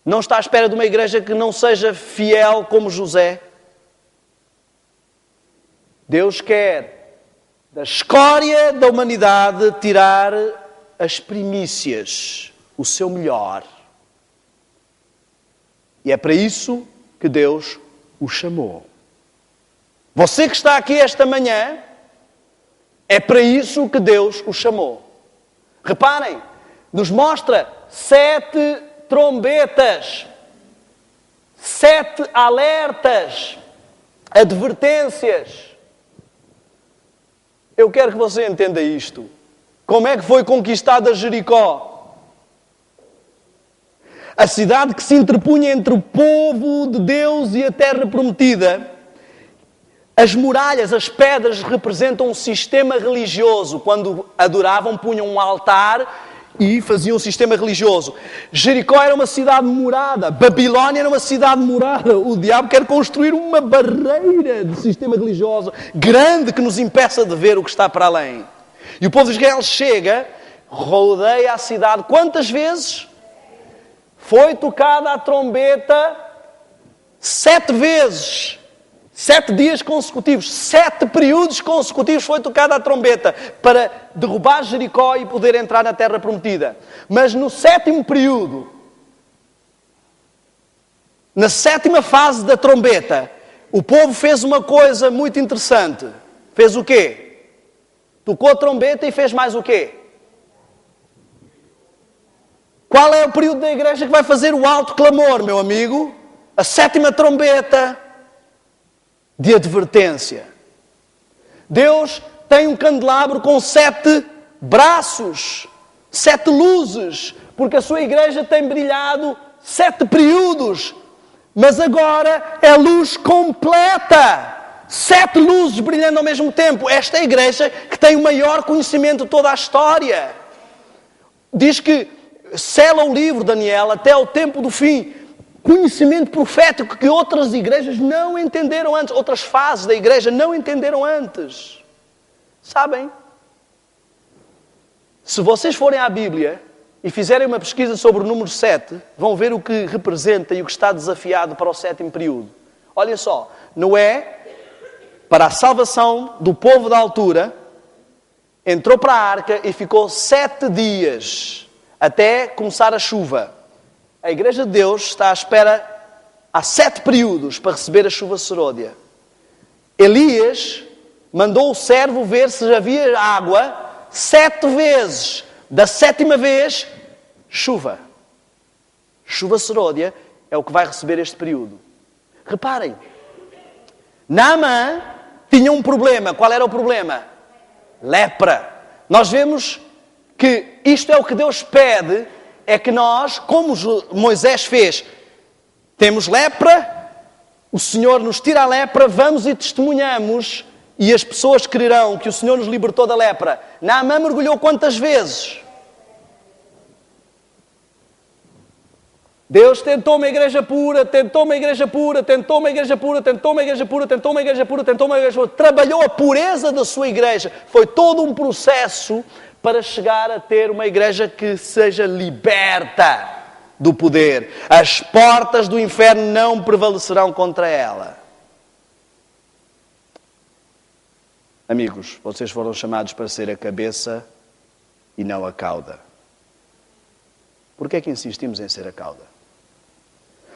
Speaker 1: Não está à espera de uma igreja que não seja fiel como José. Deus quer, da escória da humanidade, tirar as primícias, o seu melhor. E é para isso que Deus o chamou. Você que está aqui esta manhã, é para isso que Deus o chamou. Reparem, nos mostra 7 trombetas, 7 alertas, advertências. Eu quero que você entenda isto. Como é que foi conquistada Jericó? A cidade que se interpunha entre o povo de Deus e a terra prometida. As muralhas, as pedras representam um sistema religioso. Quando adoravam, punham um altar e faziam um sistema religioso. Jericó era uma cidade murada. Babilónia era uma cidade murada. O diabo quer construir uma barreira de sistema religioso grande que nos impeça de ver o que está para além. E o povo de Israel chega, rodeia a cidade. Quantas vezes? Foi tocada a trombeta 7 vezes. 7 dias consecutivos, 7 períodos consecutivos foi tocada a trombeta para derrubar Jericó e poder entrar na terra prometida. Mas no 7º período, na 7ª fase da trombeta, o povo fez uma coisa muito interessante. Fez o quê? Tocou a trombeta e fez mais o quê? Qual é o período da igreja que vai fazer o alto clamor, meu amigo? A 7ª trombeta de advertência. Deus tem um candelabro com 7 braços, 7 luzes, porque a sua igreja tem brilhado 7 períodos, mas agora é luz completa. 7 luzes brilhando ao mesmo tempo. Esta é a igreja que tem o maior conhecimento de toda a história. Diz que sela o livro, Daniel, até ao tempo do fim. Conhecimento profético que outras igrejas não entenderam antes. Outras fases da igreja não entenderam antes. Sabem? Se vocês forem à Bíblia e fizerem uma pesquisa sobre o número 7, vão ver o que representa e o que está desafiado para o 7º período. Olhem só. Noé, para a salvação do povo da altura, entrou para a arca e ficou 7 dias até começar a chuva. A Igreja de Deus está à espera há 7 períodos para receber a chuva seródia. Elias mandou o servo ver se havia água 7 vezes. Da 7ª vez, chuva. Chuva seródia é o que vai receber este período. Reparem, Naamã tinha um problema. Qual era o problema? Lepra. Nós vemos que isto é o que Deus pede, é que nós, como Moisés fez, Temos lepra, o Senhor nos tira a lepra, vamos e testemunhamos, e as pessoas crerão que o Senhor nos libertou da lepra. Naamã mergulhou quantas vezes? Deus tentou uma igreja pura, tentou uma igreja pura, tentou uma igreja pura, tentou uma igreja pura, tentou uma igreja pura, tentou uma igreja pura. Trabalhou a pureza da sua igreja. Foi todo um processo para chegar a ter uma igreja que seja liberta do poder. As portas do inferno não prevalecerão contra ela. Amigos, vocês foram chamados para ser a cabeça e não a cauda. Por que é que insistimos em ser a cauda?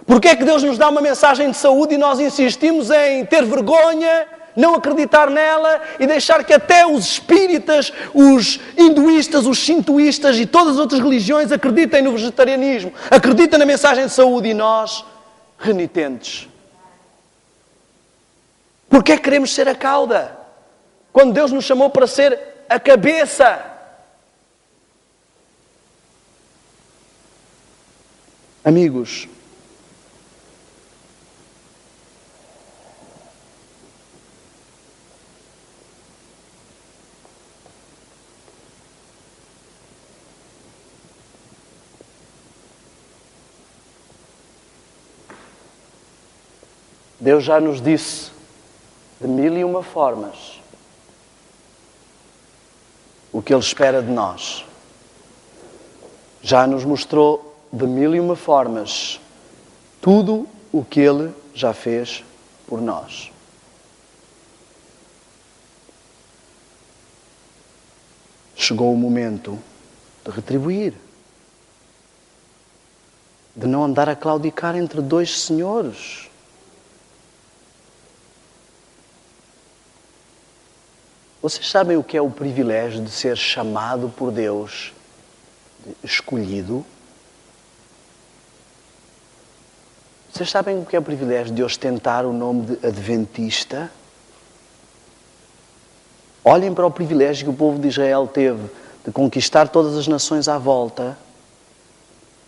Speaker 1: Por que é que Deus nos dá uma mensagem de saúde e nós insistimos em ter vergonha, não acreditar nela e deixar que até os espíritas, os hinduístas, os shintoístas e todas as outras religiões acreditem no vegetarianismo, acreditem na mensagem de saúde e nós, renitentes? Por que é que queremos ser a cauda? Quando Deus nos chamou para ser a cabeça. Amigos, Deus já nos disse de 1001 formas o que Ele espera de nós. Já nos mostrou de 1001 formas tudo o que Ele já fez por nós. Chegou o momento de retribuir, de não andar a claudicar entre dois senhores. Vocês sabem o que é o privilégio de ser chamado por Deus, escolhido? Vocês sabem o que é o privilégio de ostentar o nome de Adventista? Olhem para o privilégio que o povo de Israel teve de conquistar todas as nações à volta,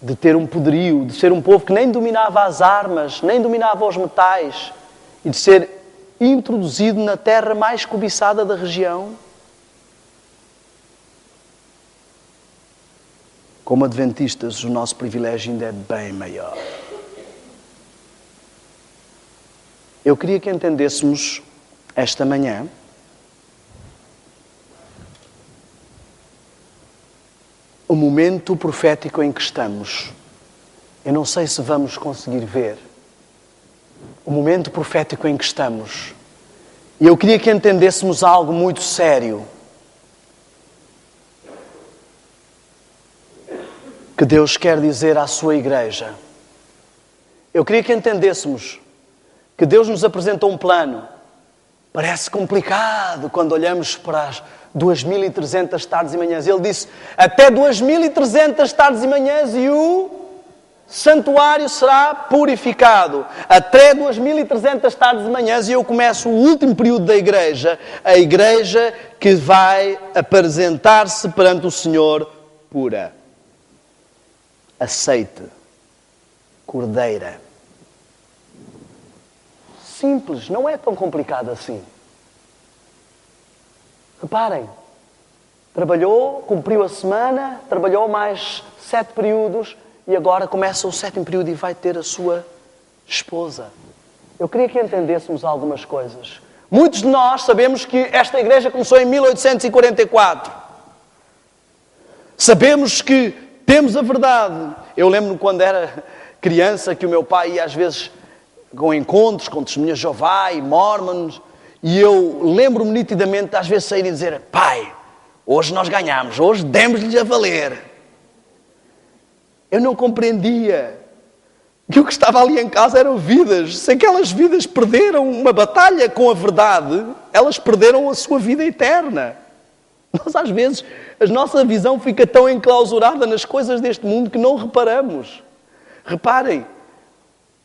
Speaker 1: de ter um poderio, de ser um povo que nem dominava as armas, nem dominava os metais, e de ser introduzido na terra mais cobiçada da região. Como adventistas, o nosso privilégio ainda é bem maior. Eu queria que entendêssemos esta manhã o momento profético em que estamos. Eu não sei se vamos conseguir ver o momento profético em que estamos. E eu queria que entendêssemos algo muito sério. Que Deus quer dizer à sua igreja. Eu queria que entendêssemos que Deus nos apresentou um plano. Parece complicado quando olhamos para as 2300 tardes e manhãs. Ele disse, até 2300 tardes e manhãs e o santuário será purificado. Até 2300 tardes e manhãs e eu começo o último período da igreja. A igreja que vai apresentar-se perante o Senhor pura. Aceite. Cordeira. Simples, não é tão complicado assim. Reparem, trabalhou, cumpriu a semana, trabalhou mais 7 períodos e agora começa o 7º período e vai ter a sua esposa. Eu queria que entendêssemos algumas coisas. Muitos de nós sabemos que esta igreja começou em 1844. Sabemos que temos a verdade. Eu lembro-me quando era criança que o meu pai ia às vezes com encontros com testemunhas de Jeová e Mormons, e eu lembro-me nitidamente de às vezes sair e dizer, pai, hoje nós ganhamos, hoje demos-lhes a valer. Eu não compreendia que o que estava ali em casa eram vidas. Se aquelas vidas perderam uma batalha com a verdade, elas perderam a sua vida eterna. Nós às vezes, a nossa visão fica tão enclausurada nas coisas deste mundo que não reparamos. Reparem,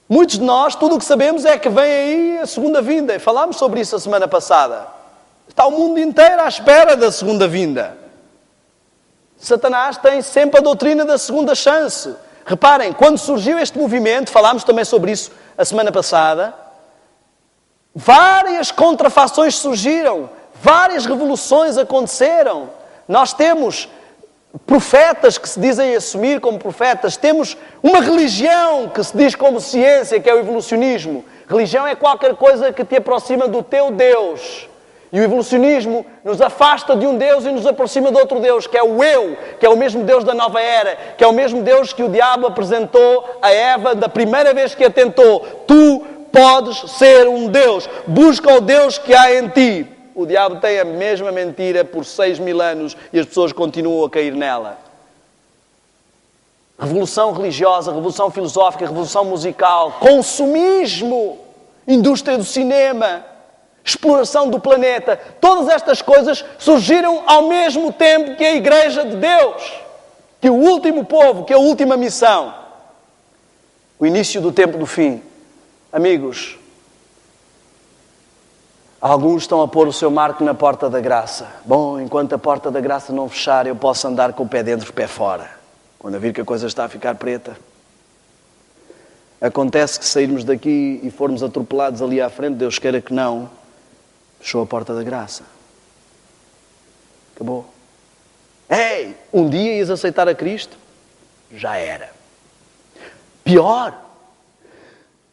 Speaker 1: muitos de nós, tudo o que sabemos é que vem aí a segunda vinda. E falámos sobre isso a semana passada. Está o mundo inteiro à espera da segunda vinda. Satanás tem sempre a doutrina da segunda chance. Reparem, quando surgiu este movimento, falámos também sobre isso a semana passada, várias contrafações surgiram, várias revoluções aconteceram. Nós temos profetas que se dizem assumir como profetas, temos uma religião que se diz como ciência, que é o evolucionismo. Religião é qualquer coisa que te aproxima do teu Deus. E o evolucionismo nos afasta de um Deus e nos aproxima de outro Deus, que é o eu, que é o mesmo Deus da nova era, que é o mesmo Deus que o diabo apresentou a Eva da primeira vez que a tentou. Tu podes ser um Deus. Busca o Deus que há em ti. O diabo tem a mesma mentira por 6.000 anos e as pessoas continuam a cair nela. Revolução religiosa, revolução filosófica, revolução musical, consumismo, indústria do cinema, exploração do planeta. Todas estas coisas surgiram ao mesmo tempo que a Igreja de Deus, que o último povo, que a última missão. O início do tempo do fim. Amigos, alguns estão a pôr o seu marco na porta da graça. Bom, enquanto a porta da graça não fechar, eu posso andar com o pé dentro e o pé fora. Quando eu vir que a coisa está a ficar preta. Acontece que sairmos daqui e formos atropelados ali à frente, Deus queira que não, fechou a porta da graça. Acabou. Ei, um dia ias aceitar a Cristo? Já era. Pior.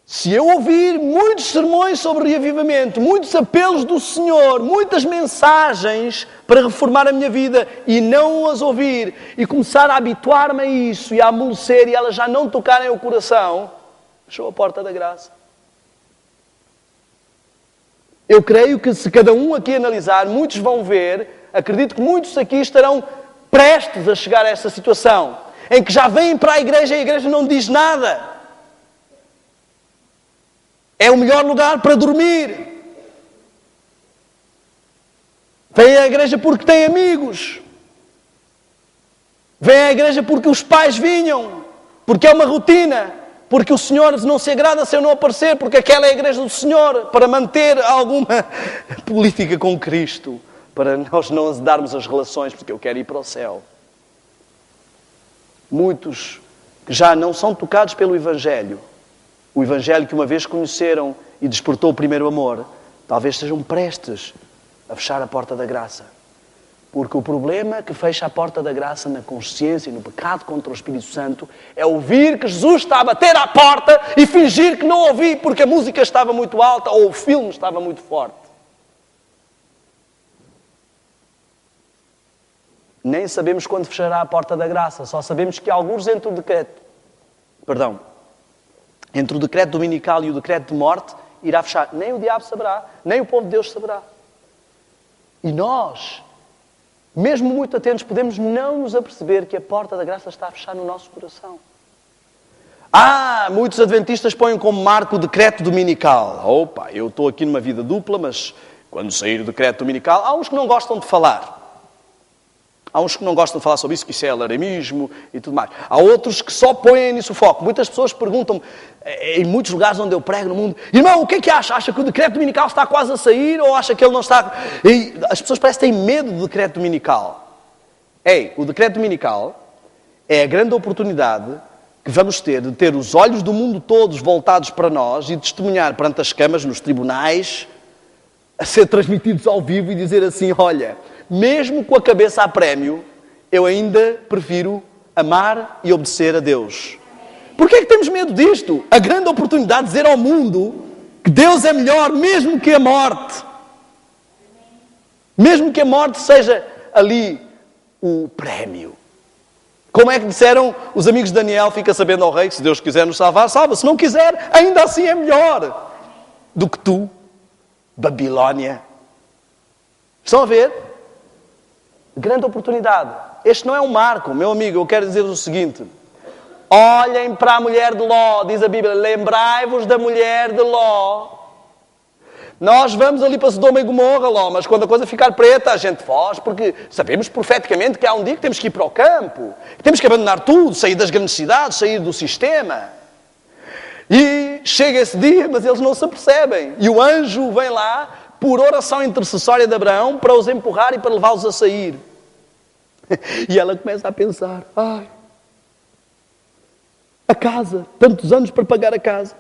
Speaker 1: Se eu ouvir muitos sermões sobre reavivamento, muitos apelos do Senhor, muitas mensagens para reformar a minha vida e não as ouvir e começar a habituar-me a isso e a amolecer e elas já não tocarem o coração, fechou a porta da graça. Eu creio que se cada um aqui analisar, muitos vão ver, acredito que muitos aqui estarão prestes a chegar a essa situação, em que já vêm para a igreja e a igreja não diz nada. É o melhor lugar para dormir. Vem à igreja porque tem amigos. Vem à igreja porque os pais vinham. Porque é uma rotina. Porque o Senhor não se agrada se eu não aparecer. Porque aquela é a igreja do Senhor. Para manter alguma política com Cristo. Para nós não azedarmos as relações. Porque eu quero ir para o céu. Muitos que já não são tocados pelo Evangelho. O Evangelho que uma vez conheceram e despertou o primeiro amor, talvez estejam prestes a fechar a porta da graça. Porque o problema que fecha a porta da graça na consciência e no pecado contra o Espírito Santo é ouvir que Jesus está a bater à porta e fingir que não ouvi porque a música estava muito alta ou o filme estava muito forte. Nem sabemos quando fechará a porta da graça, só sabemos que alguns entre o decreto dominical e o decreto de morte, irá fechar. Nem o diabo saberá, nem o povo de Deus saberá. E nós, mesmo muito atentos, podemos não nos aperceber que a porta da graça está a fechar no nosso coração. Muitos adventistas põem como marco o decreto dominical. Opa, eu estou aqui numa vida dupla, mas quando sair o decreto dominical, há uns que não gostam de falar. Há uns que não gostam de falar sobre isso, que isso é alarmismo e tudo mais. Há outros que só põem nisso o foco. Muitas pessoas perguntam-me, em muitos lugares onde eu prego no mundo, irmão, o que é que acha? Acha que o decreto dominical está quase a sair ou acha que ele não está... E as pessoas parecem que têm medo do decreto dominical. O decreto dominical é a grande oportunidade que vamos ter de ter os olhos do mundo todos voltados para nós e testemunhar perante as câmaras, nos tribunais, a ser transmitidos ao vivo e dizer assim, olha... Mesmo com a cabeça a prémio, eu ainda prefiro amar e obedecer a Deus. Porquê é que temos medo disto? A grande oportunidade de dizer ao mundo que Deus é melhor mesmo que a morte. Mesmo que a morte seja ali o prémio. Como é que disseram os amigos de Daniel, fica sabendo ao rei, que se Deus quiser nos salvar, salva. Se não quiser, ainda assim é melhor do que tu, Babilónia. Estão a ver? Grande oportunidade. Este não é um marco, meu amigo. Eu quero dizer-vos o seguinte. Olhem para a mulher de Ló. Diz a Bíblia, lembrai-vos da mulher de Ló. Nós vamos ali para Sodoma e Gomorra, Ló, mas quando a coisa ficar preta, a gente foge, porque sabemos profeticamente que há um dia que temos que ir para o campo. Que temos que abandonar tudo, sair das grandes cidades, sair do sistema. E chega esse dia, mas eles não se apercebem. E o anjo vem lá, por oração intercessória de Abraão, para os empurrar e para levá-los a sair. E ela começa a pensar,
Speaker 2: A casa, tantos anos para pagar a casa.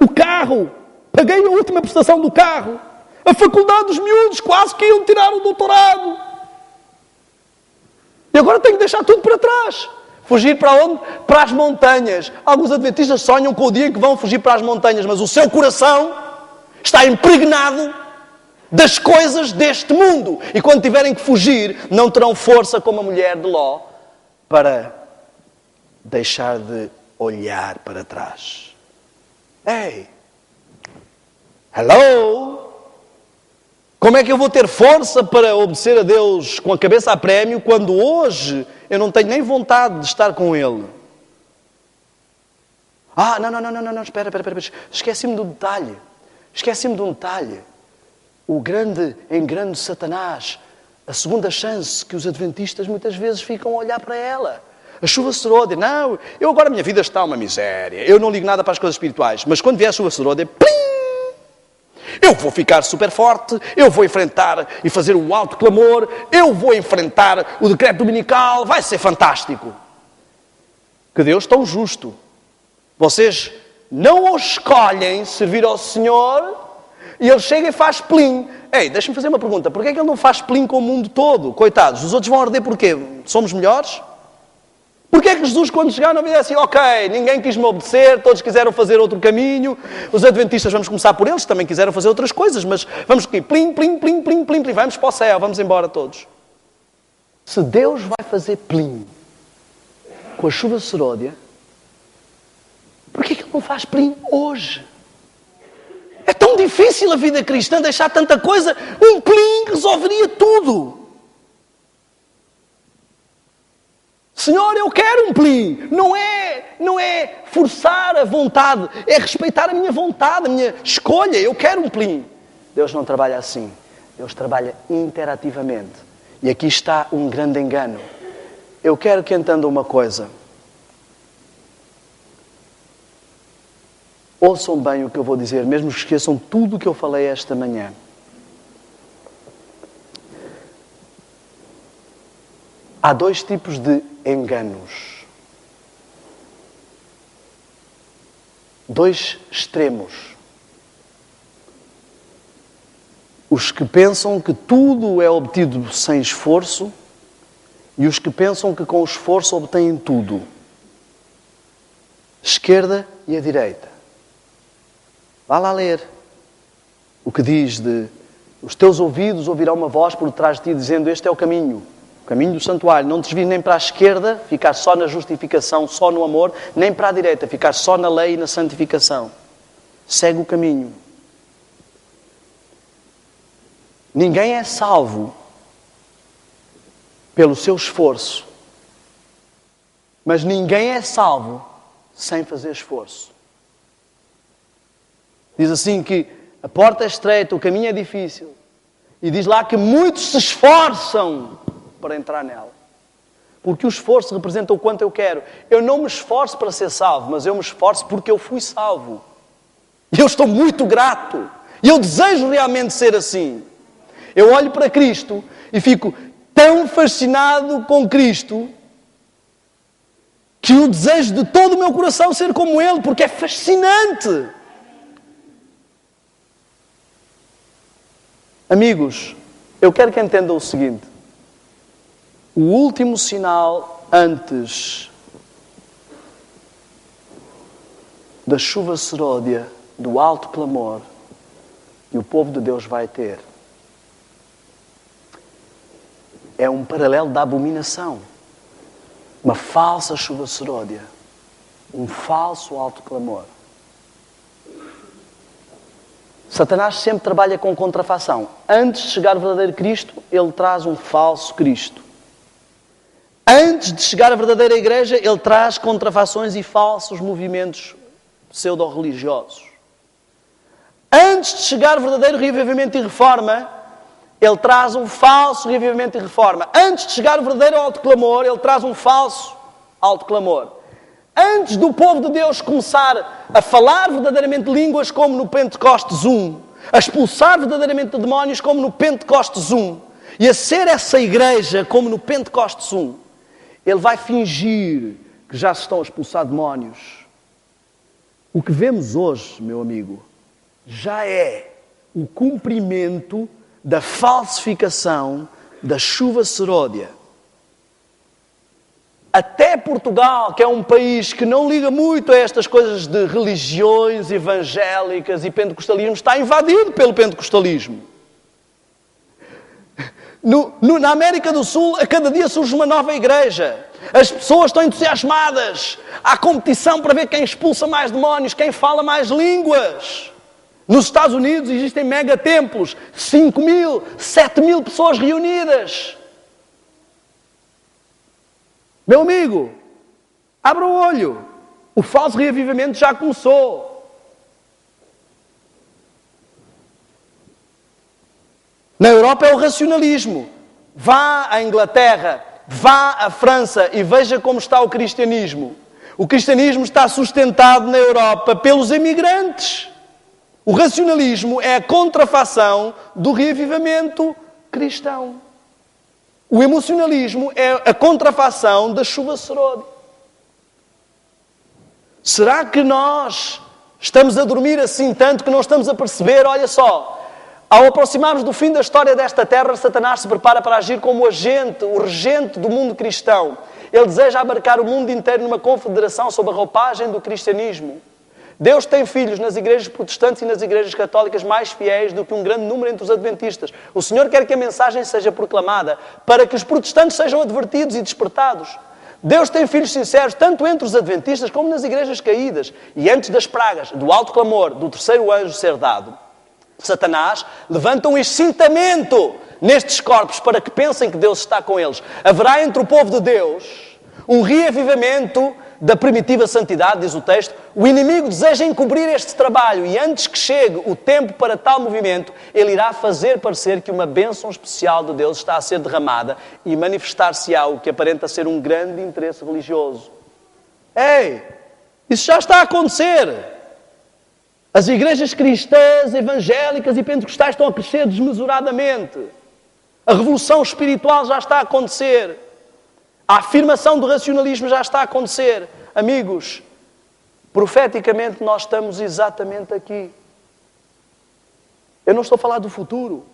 Speaker 2: O carro, paguei a última prestação do carro. A faculdade dos miúdos, quase que iam tirar o doutorado. E agora tenho que deixar tudo para trás. Fugir para onde? Para as montanhas. Alguns adventistas sonham com o dia em que vão fugir para as montanhas, mas o seu coração está impregnado das coisas deste mundo. E quando tiverem que fugir, não terão força como a mulher de Ló para deixar de olhar para trás. Ei! Hello! Como é que eu vou ter força para obedecer a Deus com a cabeça a prémio quando hoje eu não tenho nem vontade de estar com Ele? Não, espera. Esqueci-me de um detalhe. O grande engano de Satanás, a segunda chance que os adventistas muitas vezes ficam a olhar para ela. A chuva serôdia, não, eu agora a minha vida está uma miséria, eu não ligo nada para as coisas espirituais, mas quando vier a chuva serôdia, plim! Eu vou ficar super forte, eu vou enfrentar e fazer o alto clamor, eu vou enfrentar o decreto dominical, vai ser fantástico. Que Deus tão justo. Vocês não o escolhem servir ao Senhor e Ele chega e faz plim. Ei, deixa-me fazer uma pergunta, porquê é que Ele não faz plim com o mundo todo? Coitados, os outros vão arder porquê? Somos melhores? Porquê é que Jesus, quando chegar, não disse assim, ok, ninguém quis me obedecer, todos quiseram fazer outro caminho, os adventistas, vamos começar por eles, também quiseram fazer outras coisas, mas vamos aqui, plim, vamos para o céu, vamos embora todos. Se Deus vai fazer plim com a chuva serôdia, porquê é que Ele não faz plim hoje? É tão difícil a vida cristã, deixar tanta coisa, um plim resolveria tudo. Senhor, eu quero um plim. Não é forçar a vontade, é respeitar a minha vontade, a minha escolha. Eu quero um plim. Deus não trabalha assim. Deus trabalha interativamente. E aqui está um grande engano. Eu quero que entendam uma coisa. Ouçam bem o que eu vou dizer, mesmo que esqueçam tudo o que eu falei esta manhã. Há dois tipos de enganos. Dois extremos. Os que pensam que tudo é obtido sem esforço e os que pensam que com o esforço obtêm tudo. Esquerda e a direita. Vá lá ler o que diz de os teus ouvidos ouvirão uma voz por trás de ti dizendo este é o caminho do santuário. Não desvies nem para a esquerda, ficar só na justificação, só no amor, nem para a direita, ficar só na lei e na santificação. Segue o caminho. Ninguém é salvo pelo seu esforço, mas ninguém é salvo sem fazer esforço. Diz assim que a porta é estreita, o caminho é difícil. E diz lá que muitos se esforçam para entrar nela. Porque o esforço representa o quanto eu quero. Eu não me esforço para ser salvo, mas eu me esforço porque eu fui salvo. E eu estou muito grato. E eu desejo realmente ser assim. Eu olho para Cristo e fico tão fascinado com Cristo que o desejo de todo o meu coração ser como Ele, porque é fascinante. Amigos, eu quero que entendam o seguinte. O último sinal antes da chuva serôdia, do alto clamor que o povo de Deus vai ter, é um paralelo da abominação. Uma falsa chuva serôdia. Um falso alto clamor. Satanás sempre trabalha com contrafação. Antes de chegar o verdadeiro Cristo, ele traz um falso Cristo. Antes de chegar a verdadeira igreja, ele traz contrafações e falsos movimentos pseudo-religiosos. Antes de chegar o verdadeiro reavivamento e reforma, ele traz um falso reavivamento e reforma. Antes de chegar o verdadeiro alto clamor, ele traz um falso alto clamor. Antes do povo de Deus começar a falar verdadeiramente línguas como no Pentecostes 1, a expulsar verdadeiramente demónios como no Pentecostes 1, e a ser essa igreja como no Pentecostes 1, ele vai fingir que já se estão a expulsar demónios. O que vemos hoje, meu amigo, já é o cumprimento da falsificação da chuva seródia. Até Portugal, que é um país que não liga muito a estas coisas de religiões evangélicas e pentecostalismo, está invadido pelo pentecostalismo. Na América do Sul, a cada dia surge uma nova igreja. As pessoas estão entusiasmadas. Há competição para ver quem expulsa mais demónios, quem fala mais línguas. Nos Estados Unidos existem megatemplos, 5.000, 7.000 pessoas reunidas. Meu amigo, abra o olho. O falso reavivamento já começou. Na Europa é o racionalismo. Vá à Inglaterra, vá à França e veja como está o cristianismo. O cristianismo está sustentado na Europa pelos imigrantes. O racionalismo é a contrafação do reavivamento cristão. O emocionalismo é a contrafação da chuva seródia. Será que nós estamos a dormir assim tanto que não estamos a perceber? Olha só, ao aproximarmos do fim da história desta terra, Satanás se prepara para agir como agente, o regente do mundo cristão. Ele deseja abarcar o mundo inteiro numa confederação sob a roupagem do cristianismo. Deus tem filhos nas igrejas protestantes e nas igrejas católicas mais fiéis do que um grande número entre os adventistas. O Senhor quer que a mensagem seja proclamada para que os protestantes sejam advertidos e despertados. Deus tem filhos sinceros tanto entre os adventistas como nas igrejas caídas. E antes das pragas, do alto clamor, do terceiro anjo ser dado, Satanás levanta um excitamento nestes corpos para que pensem que Deus está com eles. Haverá entre o povo de Deus um reavivamento da primitiva santidade, diz o texto. O inimigo deseja encobrir este trabalho e antes que chegue o tempo para tal movimento, ele irá fazer parecer que uma bênção especial de Deus está a ser derramada e manifestar-se-á o que aparenta ser um grande interesse religioso. Ei, isso já está a acontecer. As igrejas cristãs, evangélicas e pentecostais estão a crescer desmesuradamente. A revolução espiritual já está a acontecer. A afirmação do racionalismo já está a acontecer. Amigos, profeticamente nós estamos exatamente aqui. Eu não estou a falar do futuro.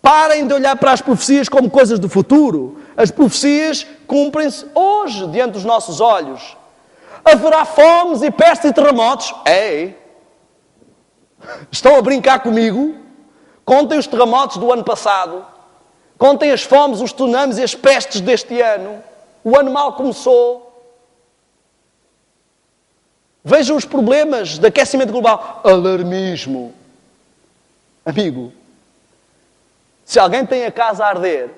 Speaker 2: Parem de olhar para as profecias como coisas do futuro. As profecias cumprem-se hoje, diante dos nossos olhos. Haverá fomes e pestes e terremotos? Ei! Estão a brincar comigo? Contem os terremotos do ano passado. Contem as fomes, os tsunamis e as pestes deste ano. O ano mal começou. Vejam os problemas de aquecimento global. Alarmismo. Amigo, se alguém tem a casa a arder,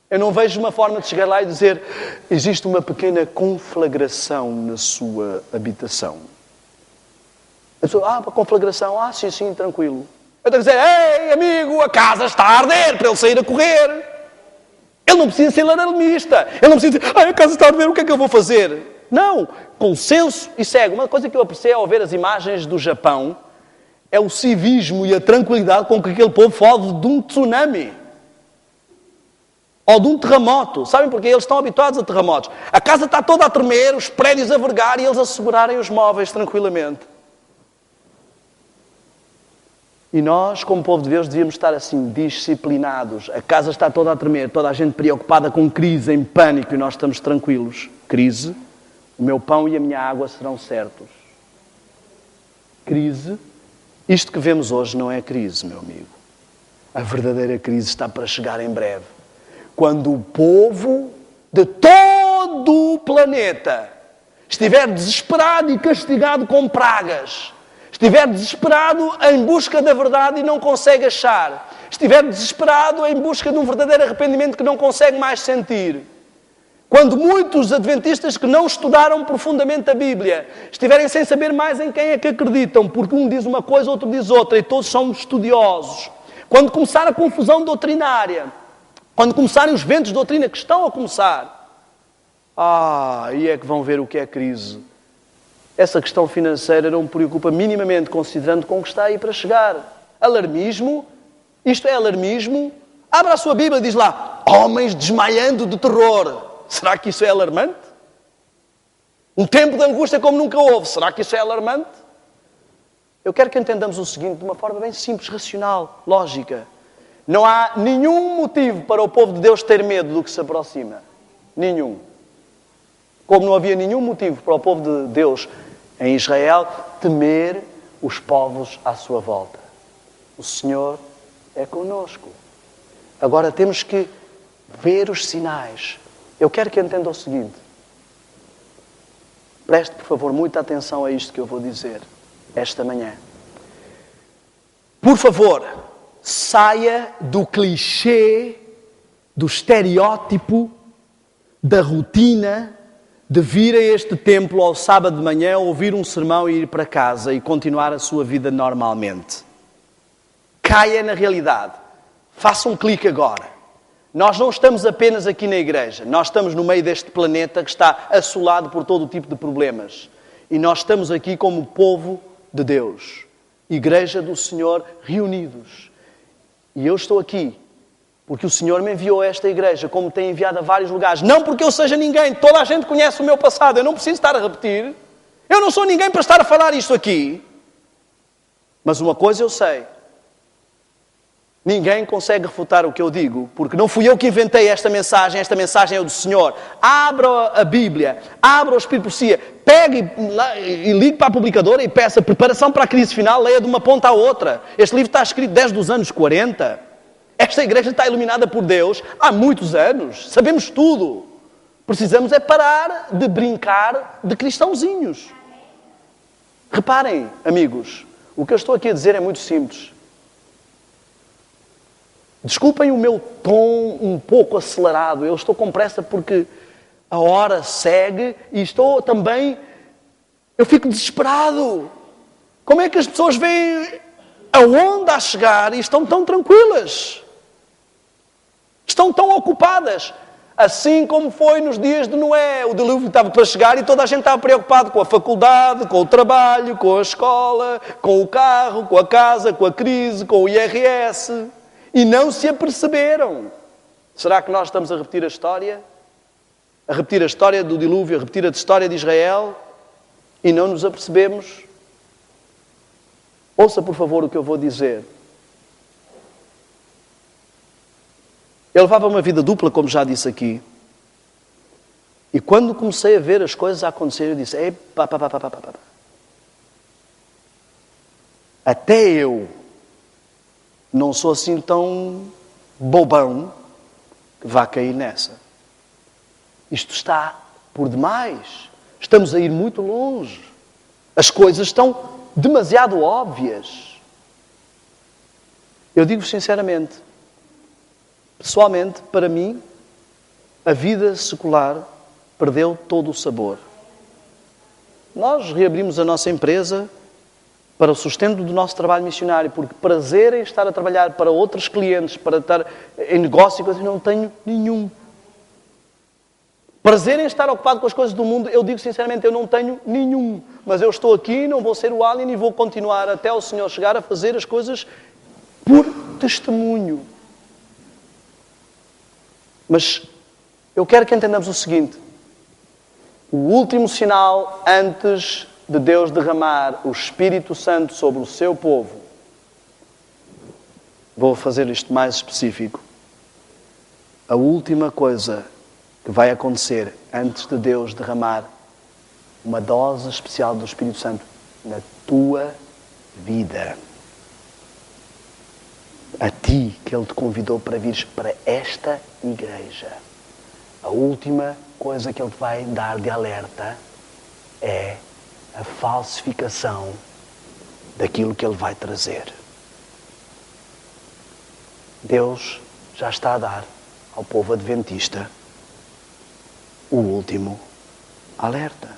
Speaker 2: eu não vejo uma forma de chegar lá e dizer existe uma pequena conflagração na sua habitação. A pessoa, conflagração, sim, tranquilo. Eu tenho que dizer, ei, amigo, a casa está a arder, para ele sair a correr. Ele não precisa ser alarmista. Ele não precisa dizer, a casa está a arder, o que é que eu vou fazer? Não, consenso e segue. Uma coisa que eu apreciei ao ver as imagens do Japão é o civismo e a tranquilidade com que aquele povo foge de um tsunami. Ou de um terremoto. Sabem porquê? Eles estão habituados a terremotos. A casa está toda a tremer, os prédios a vergar e eles a segurarem os móveis tranquilamente. E nós, como povo de Deus, devíamos estar assim, disciplinados. A casa está toda a tremer, toda a gente preocupada com crise, em pânico, e nós estamos tranquilos. Crise, o meu pão e a minha água serão certos. Crise, isto que vemos hoje não é crise, meu amigo. A verdadeira crise está para chegar em breve. Quando o povo de todo o planeta estiver desesperado e castigado com pragas, estiver desesperado em busca da verdade e não consegue achar, estiver desesperado em busca de um verdadeiro arrependimento que não consegue mais sentir, quando muitos adventistas que não estudaram profundamente a Bíblia estiverem sem saber mais em quem é que acreditam, porque um diz uma coisa, outro diz outra, e todos são estudiosos, quando começar a confusão doutrinária, quando começarem os ventos de doutrina que estão a começar, aí é que vão ver o que é crise. Essa questão financeira não me preocupa minimamente, considerando com o que está aí para chegar. Alarmismo? Isto é alarmismo? Abra a sua Bíblia e diz lá, homens desmaiando de terror. Será que isso é alarmante? Um tempo de angústia como nunca houve. Será que isso é alarmante? Eu quero que entendamos o seguinte de uma forma bem simples, racional, lógica. Não há nenhum motivo para o povo de Deus ter medo do que se aproxima. Nenhum. Como não havia nenhum motivo para o povo de Deus em Israel temer os povos à sua volta. O Senhor é conosco. Agora temos que ver os sinais. Eu quero que entenda o seguinte. Preste, por favor, muita atenção a isto que eu vou dizer esta manhã. Por favor, saia do clichê, do estereótipo, da rotina de vir a este templo ao sábado de manhã, ouvir um sermão e ir para casa e continuar a sua vida normalmente. Caia na realidade. Faça um clique agora. Nós não estamos apenas aqui na igreja. Nós estamos no meio deste planeta que está assolado por todo o tipo de problemas. E nós estamos aqui como povo de Deus. Igreja do Senhor reunidos. E eu estou aqui porque o Senhor me enviou a esta igreja, como tem enviado a vários lugares. Não porque eu seja ninguém. Toda a gente conhece o meu passado. Eu não preciso estar a repetir. Eu não sou ninguém para estar a falar isto aqui. Mas uma coisa eu sei. Ninguém consegue refutar o que eu digo, porque não fui eu que inventei esta mensagem é do Senhor. Abra a Bíblia, abra o Espírito de Profecia, pegue e ligue para a publicadora e peça preparação para a crise final, leia de uma ponta à outra. Este livro está escrito desde os anos 40. Esta igreja está iluminada por Deus há muitos anos, sabemos tudo. Precisamos é parar de brincar de cristãozinhos. Reparem, amigos, o que eu estou aqui a dizer é muito simples. Desculpem o meu tom um pouco acelerado. Eu estou com pressa porque a hora segue e estou também... Eu fico desesperado. Como é que as pessoas veem a onda a chegar e estão tão tranquilas? Estão tão ocupadas. Assim como foi nos dias de Noé. O dilúvio estava para chegar e toda a gente estava preocupado com a faculdade, com o trabalho, com a escola, com o carro, com a casa, com a crise, com o IRS... E não se aperceberam. Será que nós estamos a repetir a história? A repetir a história do dilúvio, a repetir a história de Israel? E não nos apercebemos? Ouça, por favor, o que eu vou dizer. Eu levava uma vida dupla, como já disse aqui. E quando comecei a ver as coisas a acontecer, eu disse, até eu não sou assim tão bobão que vá cair nessa. Isto está por demais. Estamos a ir muito longe. As coisas estão demasiado óbvias. Eu digo sinceramente, pessoalmente, para mim, a vida secular perdeu todo o sabor. Nós reabrimos a nossa empresa para o sustento do nosso trabalho missionário, porque prazer em estar a trabalhar para outros clientes, para estar em negócio, eu não tenho nenhum. Prazer em estar ocupado com as coisas do mundo, eu digo sinceramente, eu não tenho nenhum. Mas eu estou aqui, não vou ser o alien e vou continuar até o Senhor chegar a fazer as coisas por testemunho. Mas eu quero que entendamos o seguinte. O último sinal antes de Deus derramar o Espírito Santo sobre o seu povo. Vou fazer isto mais específico. A última coisa que vai acontecer antes de Deus derramar uma dose especial do Espírito Santo na tua vida. A ti, que Ele te convidou para vires para esta igreja. A última coisa que Ele te vai dar de alerta é a falsificação daquilo que Ele vai trazer. Deus já está a dar ao povo adventista o último alerta.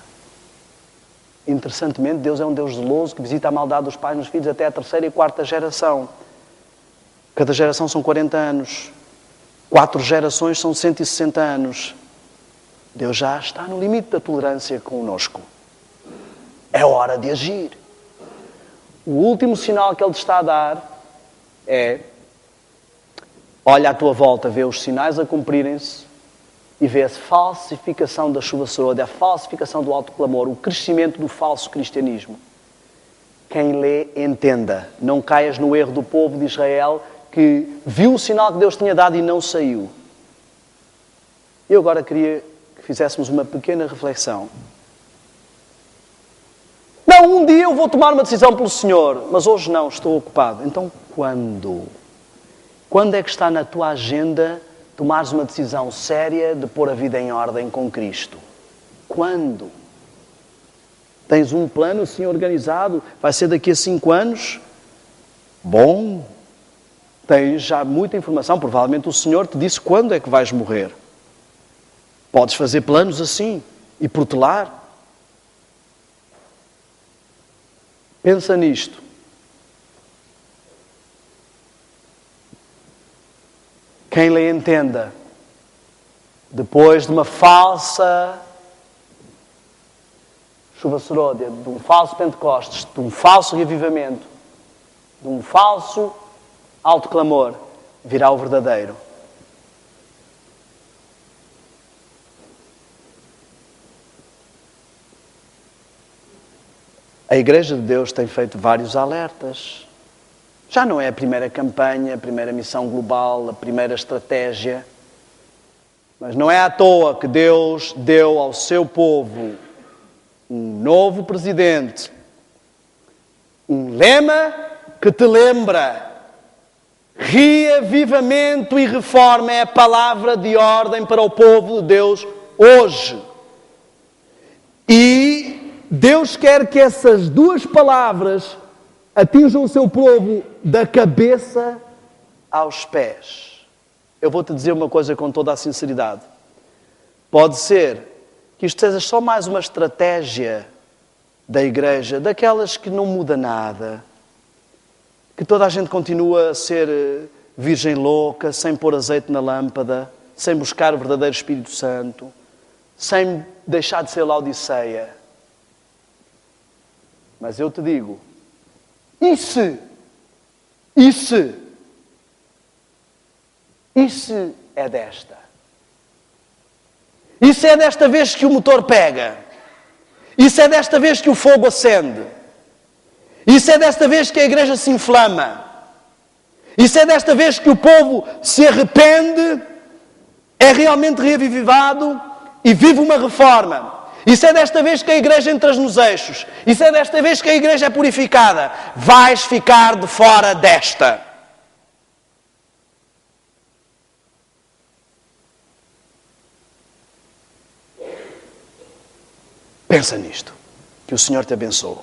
Speaker 2: Interessantemente, Deus é um Deus zeloso que visita a maldade dos pais nos filhos até a 3ª e 4ª geração. Cada geração são 40 anos. 4 gerações são 160 anos. Deus já está no limite da tolerância conosco. É hora de agir. O último sinal que Ele te está a dar é: olha à tua volta, vê os sinais a cumprirem-se e vê a falsificação da chuva sorode, a falsificação do autoclamor, o crescimento do falso cristianismo. Quem lê, entenda. Não caias no erro do povo de Israel que viu o sinal que Deus tinha dado e não saiu. Eu agora queria que fizéssemos uma pequena reflexão. Não, um dia eu vou tomar uma decisão pelo Senhor, mas hoje não, estou ocupado. Então, quando? Quando é que está na tua agenda tomares uma decisão séria de pôr a vida em ordem com Cristo? Quando? Tens um plano assim organizado? Vai ser daqui a 5 anos? Bom. Tens já muita informação. Provavelmente o Senhor te disse quando é que vais morrer. Podes fazer planos assim e protelar. Pensa nisto. Quem lhe entenda, depois de uma falsa chuva seródia, de um falso Pentecostes, de um falso reavivamento, de um falso autoclamor, virá o verdadeiro. A Igreja de Deus tem feito vários alertas. Já não é a primeira campanha, a primeira missão global, a primeira estratégia. Mas não é à toa que Deus deu ao seu povo um novo presidente, um lema que te lembra: reavivamento e reforma é a palavra de ordem para o povo de Deus hoje. E Deus quer que essas duas palavras atinjam o seu povo da cabeça aos pés. Eu vou-te dizer uma coisa com toda a sinceridade. Pode ser que isto seja só mais uma estratégia da Igreja, daquelas que não muda nada, que toda a gente continua a ser virgem louca, sem pôr azeite na lâmpada, sem buscar o verdadeiro Espírito Santo, sem deixar de ser Laodiceia. Mas eu te digo, e se é desta? E se é desta vez que o motor pega? E se é desta vez que o fogo acende? E se é desta vez que a igreja se inflama? E se é desta vez que o povo se arrepende, é realmente reavivado e vive uma reforma? E se é desta vez que a igreja entra nos eixos? E se é desta vez que a igreja é purificada? Vais ficar de fora desta. Pensa nisto. Que o Senhor te abençoe.